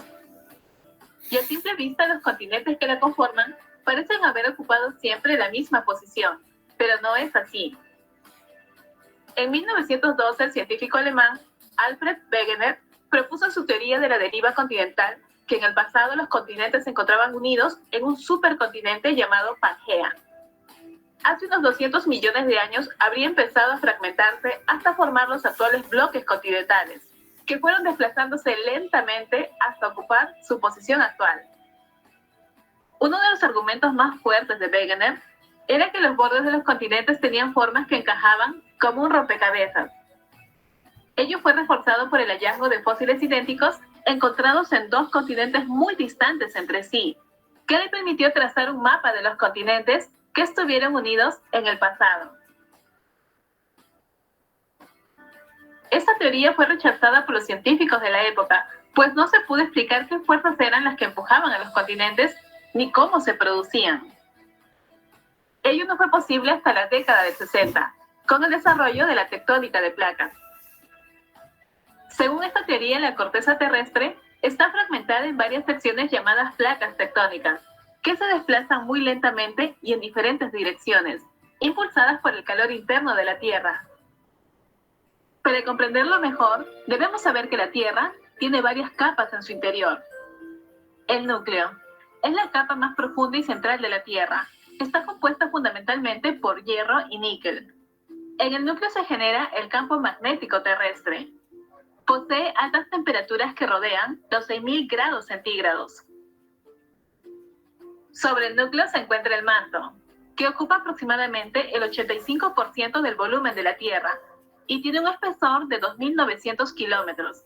S9: Y a simple vista los continentes que la conforman parecen haber ocupado siempre la misma posición, pero no es así. En 1912 el científico alemán Alfred Wegener propuso su teoría de la deriva continental, que en el pasado los continentes se encontraban unidos en un supercontinente llamado Pangea. Hace unos 200 millones de años habría empezado a fragmentarse hasta formar los actuales bloques continentales, que fueron desplazándose lentamente hasta ocupar su posición actual. Uno de los argumentos más fuertes de Wegener era que los bordes de los continentes tenían formas que encajaban como un rompecabezas. Ello fue reforzado por el hallazgo de fósiles idénticos encontrados en dos continentes muy distantes entre sí, que le permitió trazar un mapa de los continentes que estuvieron unidos en el pasado. Esta teoría fue rechazada por los científicos de la época, pues no se pudo explicar qué fuerzas eran las que empujaban a los continentes ni cómo se producían. Ello no fue posible hasta la década del 60, con el desarrollo de la tectónica de placas. Según esta teoría, la corteza terrestre está fragmentada en varias secciones llamadas placas tectónicas, que se desplazan muy lentamente y en diferentes direcciones, impulsadas por el calor interno de la Tierra. Para comprenderlo mejor, debemos saber que la Tierra tiene varias capas en su interior. El núcleo es la capa más profunda y central de la Tierra. Está compuesta fundamentalmente por hierro y níquel. En el núcleo se genera el campo magnético terrestre. Posee altas temperaturas que rodean los 6.000 grados centígrados. Sobre el núcleo se encuentra el manto, que ocupa aproximadamente el 85% del volumen de la Tierra y tiene un espesor de 2.900 kilómetros.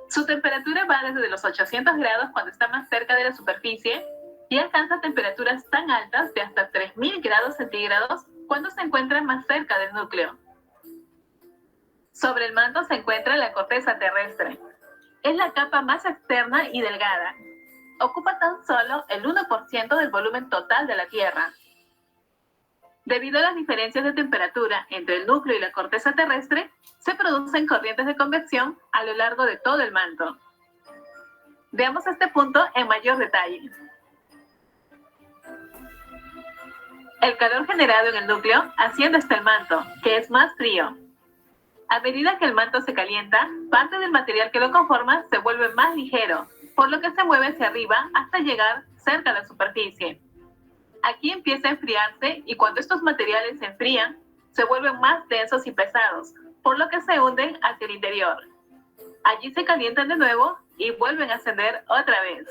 S9: Su temperatura va desde los 800 grados cuando está más cerca de la superficie y alcanza temperaturas tan altas de hasta 3.000 grados centígrados cuando se encuentra más cerca del núcleo. Sobre el manto se encuentra la corteza terrestre. Es la capa más externa y delgada. Ocupa tan solo el 1% del volumen total de la Tierra. Debido a las diferencias de temperatura entre el núcleo y la corteza terrestre, se producen corrientes de convección a lo largo de todo el manto. Veamos este punto en mayor detalle. El calor generado en el núcleo asciende hasta el manto, que es más frío. A medida que el manto se calienta, parte del material que lo conforma se vuelve más ligero, por lo que se mueve hacia arriba hasta llegar cerca a la superficie. Aquí empieza a enfriarse y cuando estos materiales se enfrían, se vuelven más densos y pesados, por lo que se hunden hacia el interior. Allí se calientan de nuevo y vuelven a ascender otra vez.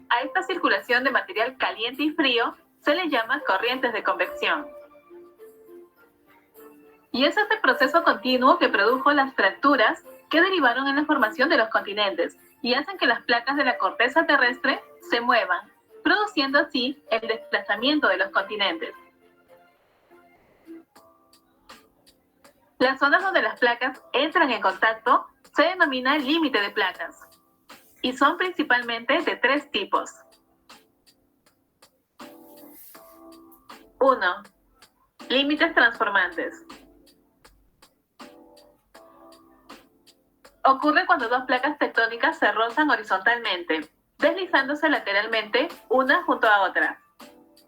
S9: A esta circulación de material caliente y frío se le llama corrientes de convección. Y es este proceso continuo que produjo las fracturas que derivaron en la formación de los continentes y hacen que las placas de la corteza terrestre se muevan, produciendo así el desplazamiento de los continentes. Las zonas donde las placas entran en contacto se denomina límite de placas y son principalmente de tres tipos. 1. Límites transformantes. Ocurre cuando dos placas tectónicas se rozan horizontalmente, deslizándose lateralmente una junto a otra.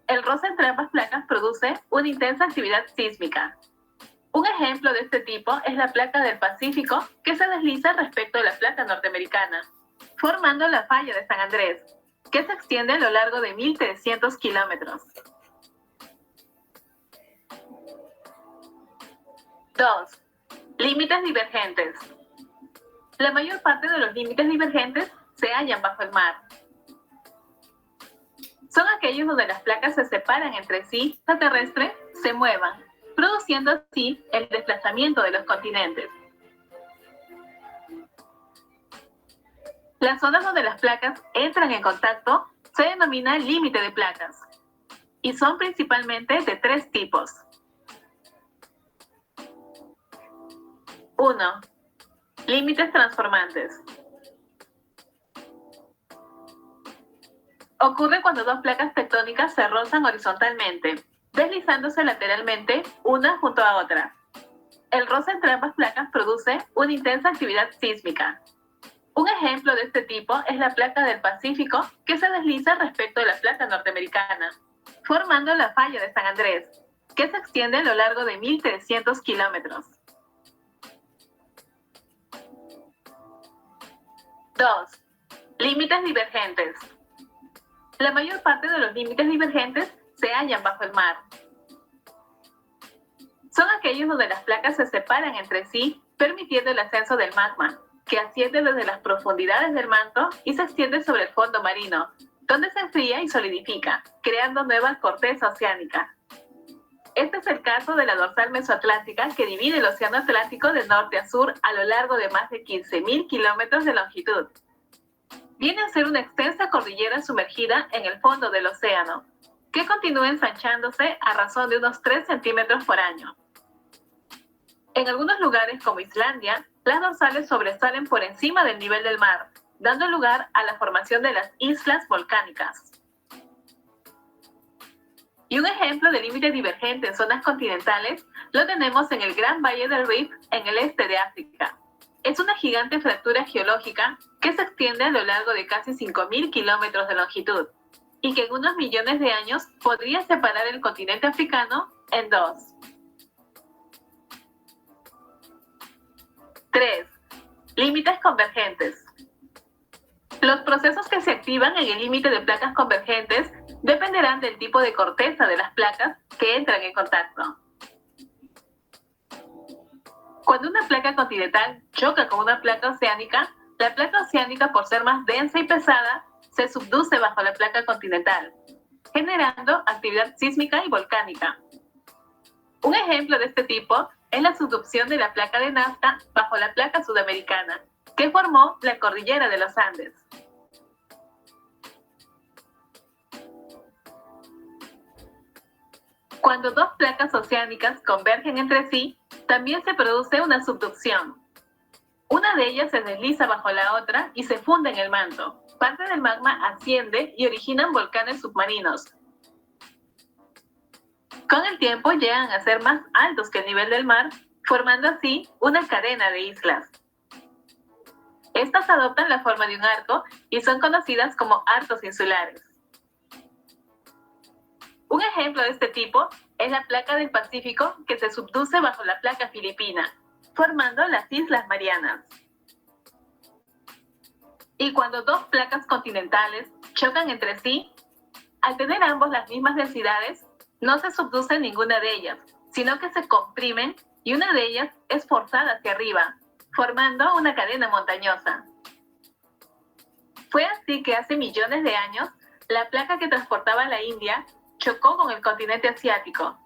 S9: El roce entre ambas placas produce una intensa actividad sísmica. Un ejemplo de este tipo es la placa del Pacífico que se desliza respecto de la placa norteamericana, formando la falla de San Andrés, que se extiende a lo largo de 1.300 kilómetros. 2. Límites divergentes. La mayor parte de los límites divergentes se hallan bajo el mar. Son aquellos donde las placas se separan entre sí, la terrestre, se muevan, produciendo así el desplazamiento de los continentes. Las zonas donde las placas entran en contacto se denomina límite de placas y son principalmente de 3 tipos. 1. Límites transformantes. Ocurre cuando dos placas tectónicas se rozan horizontalmente, deslizándose lateralmente una junto a otra. El roce entre ambas placas produce una intensa actividad sísmica. Un ejemplo de este tipo es la placa del Pacífico que se desliza respecto de la placa norteamericana, formando la falla de San Andrés, que se extiende a lo largo de 1.300 kilómetros. 2. Límites divergentes. La mayor parte de los límites divergentes se hallan bajo el mar. Son aquellos donde las placas se separan entre sí, permitiendo el ascenso del magma, que asciende desde las profundidades del manto y se extiende sobre el fondo marino, donde se enfría y solidifica, creando nueva corteza oceánica. Este es el caso de la dorsal mesoatlántica que divide el océano Atlántico de norte a sur a lo largo de más de 15.000 kilómetros de longitud. Viene a ser una extensa cordillera sumergida en el fondo del océano, que continúa ensanchándose a razón de unos 3 centímetros por año. En algunos lugares como Islandia, las dorsales sobresalen por encima del nivel del mar, dando lugar a la formación de las islas volcánicas. Y un ejemplo de límite divergente en zonas continentales lo tenemos en el Gran Valle del Rift en el este de África. Es una gigante fractura geológica que se extiende a lo largo de casi 5.000 kilómetros de longitud y que en unos millones de años podría separar el continente africano en dos. 3. Límites convergentes. Los procesos que se activan en el límite de placas convergentes dependerán del tipo de corteza de las placas que entran en contacto. Cuando una placa continental choca con una placa oceánica, la placa oceánica, por ser más densa y pesada, se subduce bajo la placa continental, generando actividad sísmica y volcánica. Un ejemplo de este tipo es la subducción de la placa de Nazca bajo la placa sudamericana, que formó la cordillera de los Andes. Cuando dos placas oceánicas convergen entre sí, también se produce una subducción. Una de ellas se desliza bajo la otra y se funde en el manto. Parte del magma asciende y originan volcanes submarinos. Con el tiempo llegan a ser más altos que el nivel del mar, formando así una cadena de islas. Estas adoptan la forma de un arco y son conocidas como arcos insulares. Un ejemplo de este tipo es la placa del Pacífico que se subduce bajo la placa filipina, formando las Islas Marianas. Y cuando dos placas continentales chocan entre sí, al tener ambos las mismas densidades, no se subduce ninguna de ellas, sino que se comprimen y una de ellas es forzada hacia arriba, formando una cadena montañosa. Fue así que hace millones de años, la placa que transportaba a la India chocó con el continente asiático,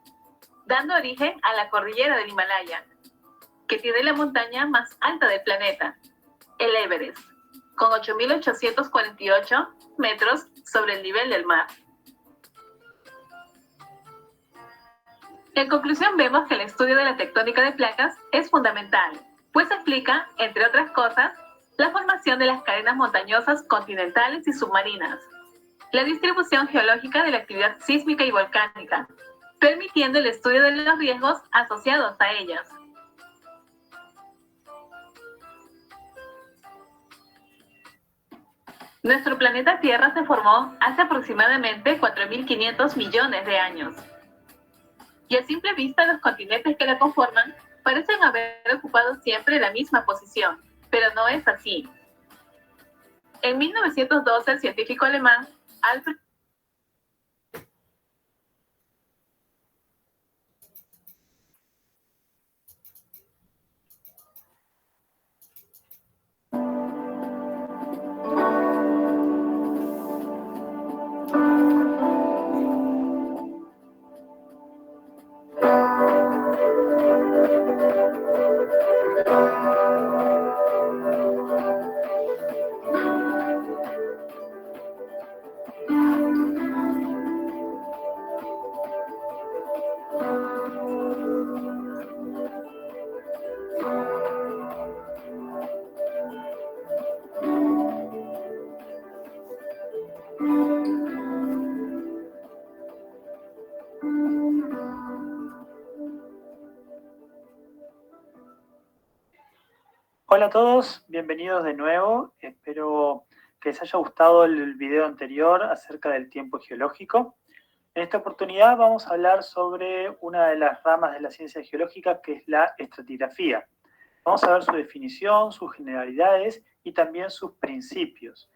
S9: dando origen a la cordillera del Himalaya, que tiene la montaña más alta del planeta, el Everest, con 8.848 metros sobre el nivel del mar. En conclusión, vemos que el estudio de la tectónica de placas es fundamental, pues explica, entre otras cosas, la formación de las cadenas montañosas continentales y submarinas, la distribución geológica de la actividad sísmica y volcánica, permitiendo el estudio de los riesgos asociados a ellas. Nuestro planeta Tierra se formó hace aproximadamente 4.500 millones de años. y a simple vista los continentes que la conforman parecen haber ocupado siempre la misma posición, pero no es así. En 1912, el científico alemán Alfred
S10: Hola a todos, bienvenidos de nuevo. Espero que les haya gustado el video anterior acerca del tiempo geológico. En esta oportunidad vamos a hablar sobre una de las ramas de la ciencia geológica, que es la estratigrafía. Vamos a ver su definición, sus generalidades y también sus principios.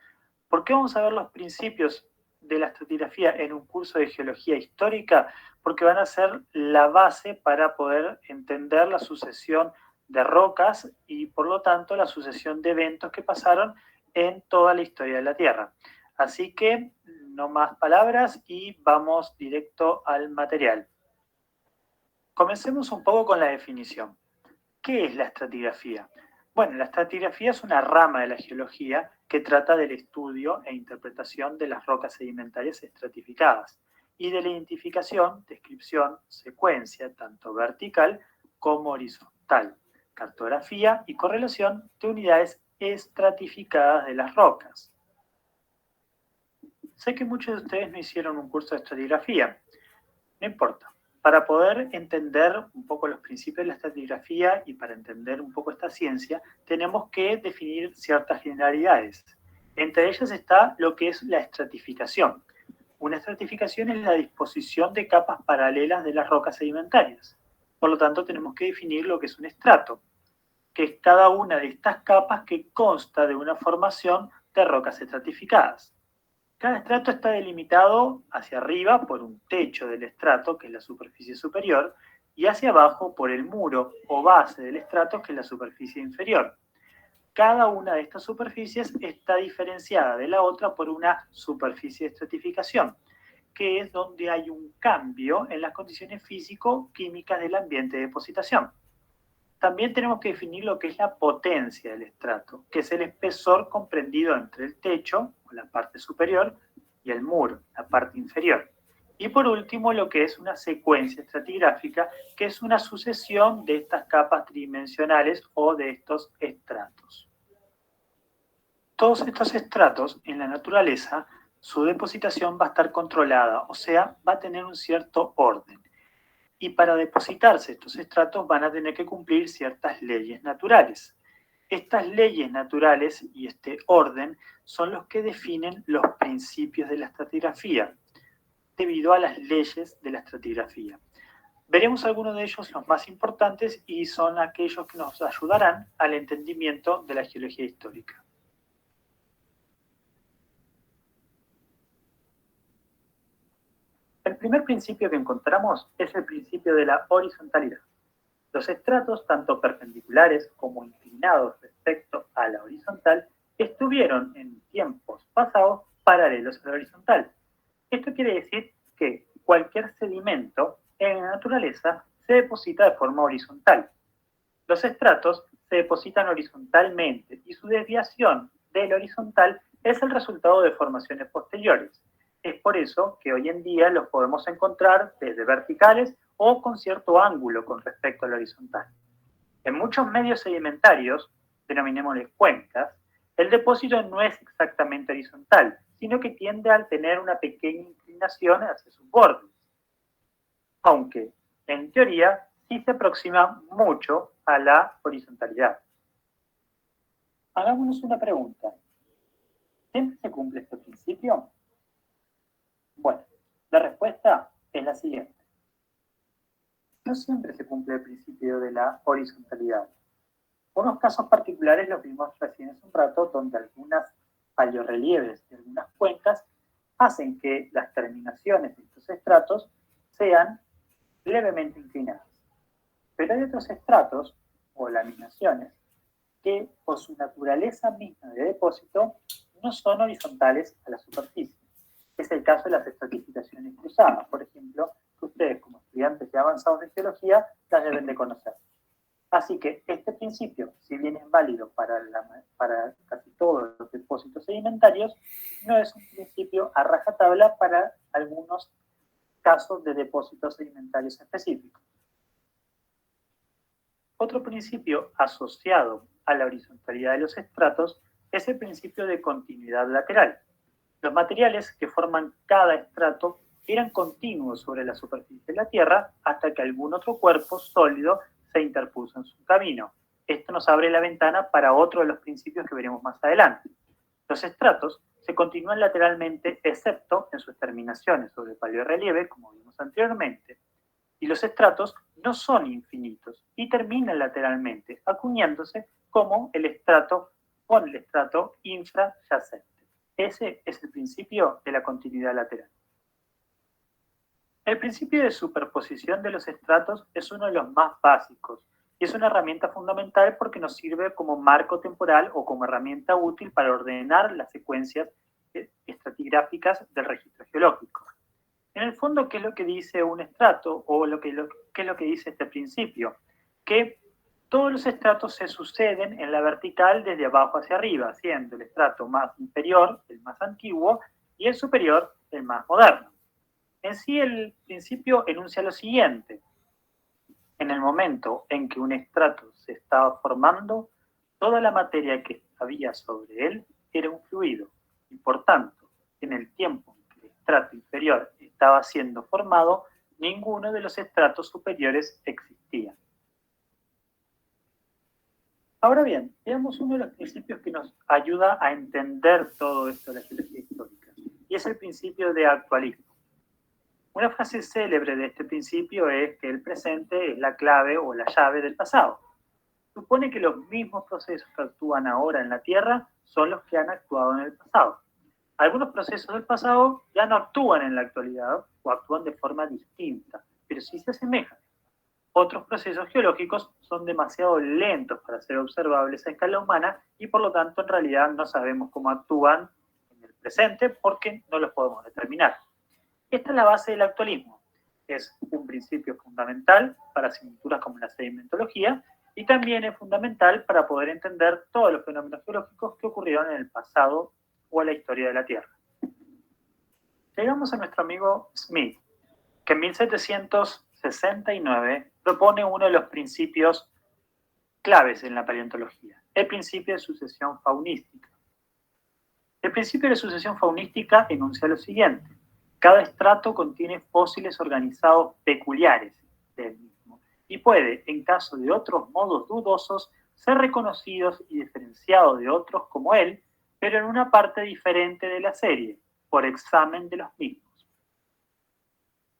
S10: ¿Por qué vamos a ver los principios de la estratigrafía en un curso de geología histórica? Porque van a ser la base para poder entender la sucesión de rocas y, por lo tanto, la sucesión de eventos que pasaron en toda la historia de la Tierra. Así que, no más palabras y vamos directo al material. Comencemos un poco con la definición. ¿Qué es la estratigrafía? Bueno, la estratigrafía es una rama de la geología que trata del estudio e interpretación de las rocas sedimentarias estratificadas y de la identificación, descripción, secuencia, tanto vertical como horizontal, cartografía y correlación de unidades estratificadas de las rocas. Sé que muchos de ustedes no hicieron un curso de estratigrafía. No importa. Para poder entender un poco los principios de la estratigrafía y para entender un poco esta ciencia, tenemos que definir ciertas generalidades. Entre ellas está lo que es la estratificación. Una estratificación es la disposición de capas paralelas de las rocas sedimentarias. Por lo tanto, tenemos que definir lo que es un estrato, que es cada una de estas capas que consta de una formación de rocas estratificadas. Cada estrato está delimitado hacia arriba por un techo del estrato, que es la superficie superior, y hacia abajo por el muro o base del estrato, que es la superficie inferior. Cada una de estas superficies está diferenciada de la otra por una superficie de estratificación, que es donde hay un cambio en las condiciones físico-químicas del ambiente de depositación. También tenemos que definir lo que es la potencia del estrato, que es el espesor comprendido entre el techo, o la parte superior, y el muro, la parte inferior. Y por último, lo que es una secuencia estratigráfica, que es una sucesión de estas capas tridimensionales o de estos estratos. Todos estos estratos en la naturaleza, su depositación va a estar controlada, o sea, va a tener un cierto orden. Y para depositarse estos estratos van a tener que cumplir ciertas leyes naturales. Estas leyes naturales y este orden son los que definen los principios de la estratigrafía, debido a las leyes de la estratigrafía. Veremos algunos de ellos, los más importantes, y son aquellos que nos ayudarán al entendimiento de la geología histórica. El primer principio que encontramos es el principio de la horizontalidad. Los estratos, tanto perpendiculares como inclinados respecto a la horizontal, estuvieron en tiempos pasados paralelos a la horizontal. Esto quiere decir que cualquier sedimento en la naturaleza se deposita de forma horizontal. Los estratos se depositan horizontalmente y su desviación del horizontal es el resultado de formaciones posteriores. Es por eso que hoy en día los podemos encontrar desde verticales o con cierto ángulo con respecto al horizontal. En muchos medios sedimentarios, denominémosles cuencas, el depósito no es exactamente horizontal, sino que tiende a tener una pequeña inclinación hacia sus bordes. Aunque, en teoría, sí se aproxima mucho a la horizontalidad. Hagámonos una pregunta. ¿Siempre se cumple este principio? Bueno, la respuesta es la siguiente. no siempre se cumple el principio de la horizontalidad. Unos casos particulares los vimos recién hace un rato, donde algunas paleorrelieves de algunas cuencas hacen que las terminaciones de estos estratos sean levemente inclinadas. Pero hay otros estratos o laminaciones que, por su naturaleza misma de depósito, no son horizontales a la superficie. Es el caso de las estratificaciones cruzadas, por ejemplo, que ustedes como estudiantes ya avanzados de geología las deben de conocer. Así que este principio, si bien es válido para casi todos los depósitos sedimentarios, no es un principio a rajatabla para algunos casos de depósitos sedimentarios específicos. Otro principio asociado a la horizontalidad de los estratos es el principio de continuidad lateral. Los materiales que forman cada estrato eran continuos sobre la superficie de la Tierra hasta que algún otro cuerpo sólido se interpuso en su camino. Esto nos abre la ventana para otro de los principios que veremos más adelante. Los estratos se continúan lateralmente, excepto en sus terminaciones sobre el paleorrelieve, como vimos anteriormente. Y los estratos no son infinitos y terminan lateralmente, acuñándose como el estrato con el estrato infrayacente. Ese es el principio de la continuidad lateral. El principio de superposición de los estratos es uno de los más básicos y es una herramienta fundamental porque nos sirve como marco temporal o como herramienta útil para ordenar las secuencias estratigráficas del registro geológico. En el fondo, ¿qué es lo que dice un estrato o qué es lo que dice este principio? Que todos los estratos se suceden en la vertical desde abajo hacia arriba, siendo el estrato más inferior el más antiguo y el superior el más moderno. En sí, el principio enuncia lo siguiente. En el momento en que un estrato se estaba formando, toda la materia que había sobre él era un fluido y, por tanto, en el tiempo en que el estrato inferior estaba siendo formado, ninguno de los estratos superiores existía. Ahora bien, veamos uno de los principios que nos ayuda a entender todo esto de la geología histórica, y es el principio de actualismo. Una frase célebre de este principio es que el presente es la clave o la llave del pasado. Supone que los mismos procesos que actúan ahora en la Tierra son los que han actuado en el pasado. Algunos procesos del pasado ya no actúan en la actualidad o actúan de forma distinta, pero sí se asemejan. Otros procesos geológicos son demasiado lentos para ser observables a escala humana y por lo tanto en realidad no sabemos cómo actúan en el presente porque no los podemos determinar. Esta es la base del actualismo. Es un principio fundamental para asignaturas como la sedimentología y también es fundamental para poder entender todos los fenómenos geológicos que ocurrieron en el pasado o en la historia de la Tierra. Llegamos a nuestro amigo Smith, que en 1769 propone uno de los principios claves en la paleontología, el principio de sucesión faunística. El principio de sucesión faunística enuncia lo siguiente. Cada estrato contiene fósiles organizados peculiares del mismo y puede, en caso de otros modos dudosos, ser reconocidos y diferenciados de otros como él, pero en una parte diferente de la serie, por examen de los mismos.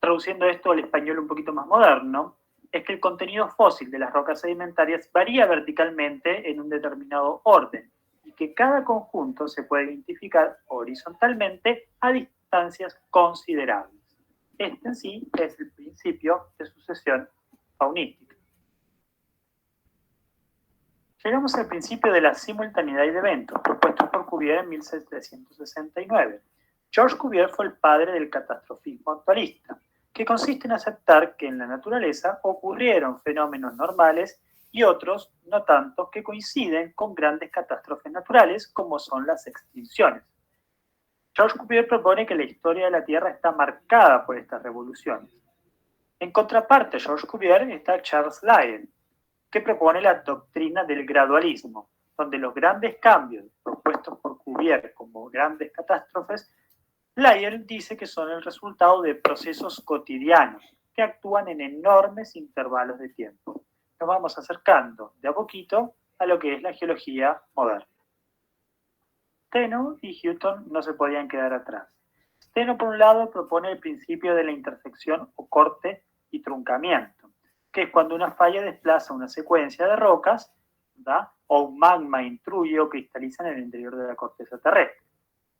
S10: Traduciendo esto al español un poquito más moderno, es que el contenido fósil de las rocas sedimentarias varía verticalmente en un determinado orden y que cada conjunto se puede identificar horizontalmente a distancias considerables. Este en sí es el principio de sucesión faunística. Llegamos al principio de la simultaneidad de eventos, propuesto por Cuvier en 1769. Georges Cuvier fue el padre del catastrofismo actualista, que consiste en aceptar que en la naturaleza ocurrieron fenómenos normales y otros no tanto que coinciden con grandes catástrofes naturales como son las extinciones. Georges Cuvier propone que la historia de la Tierra está marcada por estas revoluciones. En contraparte a Georges Cuvier está Charles Lyell, que propone la doctrina del gradualismo, donde los grandes cambios propuestos por Cuvier como grandes catástrofes, Lyell dice que son el resultado de procesos cotidianos que actúan en enormes intervalos de tiempo. Nos vamos acercando de a poquito a lo que es la geología moderna. Steno y Hutton no se podían quedar atrás. Steno, por un lado, propone el principio de la intersección o corte y truncamiento, que es cuando una falla desplaza una secuencia de rocas, ¿verdad? O un magma intruye o cristaliza en el interior de la corteza terrestre.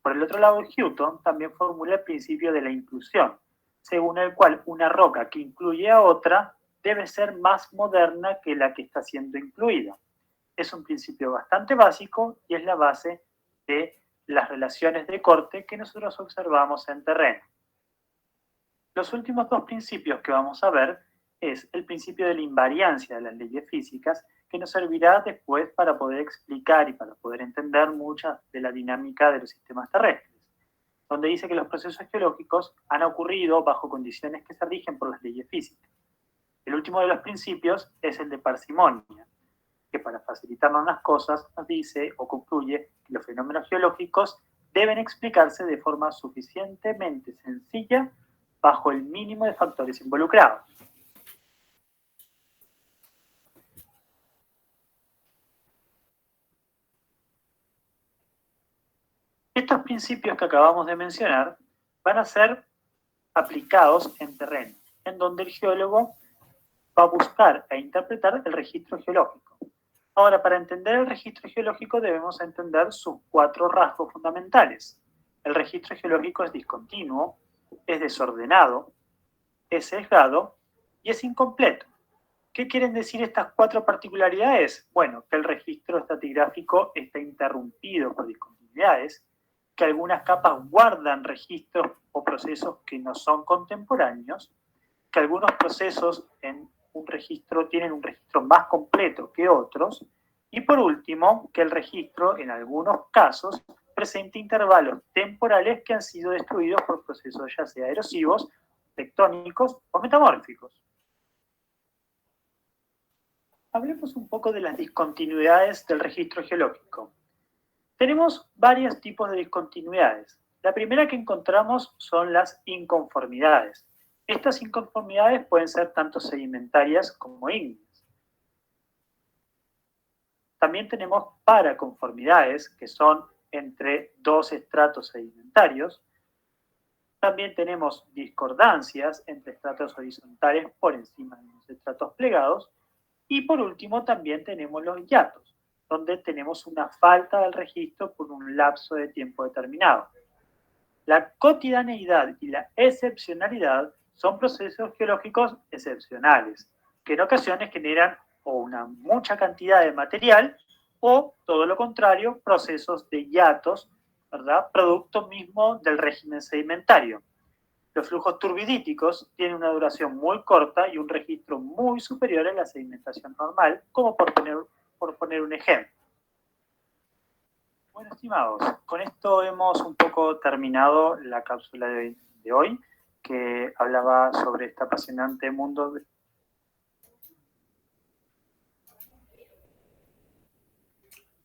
S10: Por el otro lado, Hutton también formula el principio de la inclusión, según el cual una roca que incluye a otra debe ser más moderna que la que está siendo incluida. Es un principio bastante básico y es la base de las relaciones de corte que nosotros observamos en terreno. Los últimos dos principios que vamos a ver es el principio de la invariancia de las leyes físicas, que nos servirá después para poder explicar y para poder entender mucha de la dinámica de los sistemas terrestres, donde dice que los procesos geológicos han ocurrido bajo condiciones que se rigen por las leyes físicas. El último de los principios es el de parsimonia, que para facilitarnos las cosas nos dice o concluye que los fenómenos geológicos deben explicarse de forma suficientemente sencilla bajo el mínimo de factores involucrados. Estos principios que acabamos de mencionar van a ser aplicados en terreno, en donde el geólogo va a buscar e interpretar el registro geológico. Ahora, para entender el registro geológico debemos entender sus 4 rasgos fundamentales. El registro geológico es discontinuo, es desordenado, es sesgado y es incompleto. ¿Qué quieren decir estas 4 particularidades? Bueno, que el registro estratigráfico está interrumpido por discontinuidades, que algunas capas guardan registros o procesos que no son contemporáneos, que algunos procesos en un registro tienen un registro más completo que otros, y por último, que el registro en algunos casos presenta intervalos temporales que han sido destruidos por procesos ya sea erosivos, tectónicos o metamórficos. Hablemos un poco de las discontinuidades del registro geológico. Tenemos varios tipos de discontinuidades. La primera que encontramos son las inconformidades. Estas inconformidades pueden ser tanto sedimentarias como ígneas. También tenemos paraconformidades, que son entre 2 estratos sedimentarios. También tenemos discordancias entre estratos horizontales por encima de los estratos plegados. Y por último también tenemos los hiatos, donde tenemos una falta del registro por un lapso de tiempo determinado. La cotidianeidad y la excepcionalidad son procesos geológicos excepcionales, que en ocasiones generan o una mucha cantidad de material o, todo lo contrario, procesos de hiatos, ¿verdad? Producto mismo del régimen sedimentario. Los flujos turbidíticos tienen una duración muy corta y un registro muy superior a la sedimentación normal, como por poner un ejemplo. Bueno, estimados, con esto hemos un poco terminado la cápsula de hoy, que hablaba sobre este apasionante mundo de...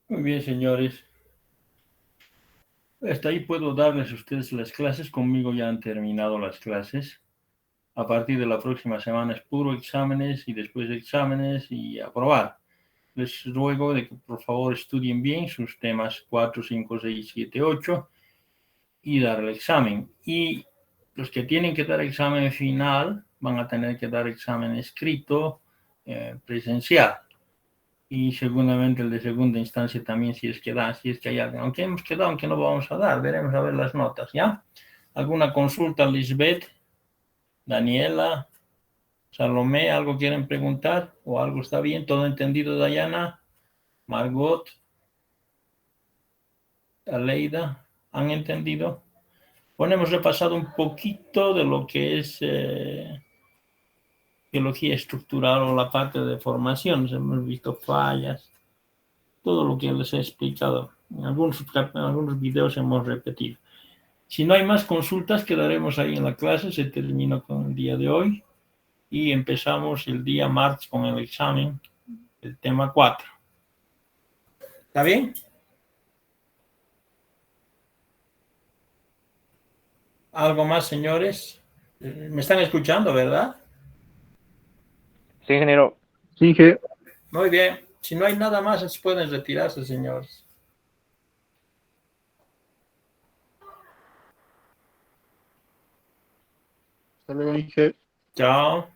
S1: Muy bien, señores. Hasta ahí puedo darles a ustedes las clases. Conmigo ya han terminado las clases. A partir de la próxima semana es puro exámenes y después exámenes y aprobar. Les ruego de que por favor estudien bien sus temas 4, 5, 6, 7, 8 y dar el examen. Y los que tienen que dar examen final van a tener que dar examen escrito presencial. Y seguramente el de segunda instancia también, si es que hay alguien. Aunque hemos quedado, aunque no vamos a dar, veremos a ver las notas, ¿ya? ¿Alguna consulta, Lisbeth? Daniela, Salomé, ¿algo quieren preguntar? ¿O algo está bien? ¿Todo entendido, Dayana? Margot, Aleida, ¿han entendido? Bueno, hemos repasado un poquito de lo que es geología estructural o la parte de formaciones. Hemos visto fallas, todo lo que les he explicado. En algunos videos hemos repetido. Si no hay más consultas, quedaremos ahí en la clase. Se termina con el día de hoy y empezamos el día martes con el examen del tema 4. ¿Está bien? ¿Algo más, señores? ¿Me están escuchando, verdad?
S11: Sí, ingeniero.
S2: Sí, que
S1: Muy bien. Si no hay nada más, pueden retirarse, señores.
S2: hasta luego, Inge.
S1: Chao.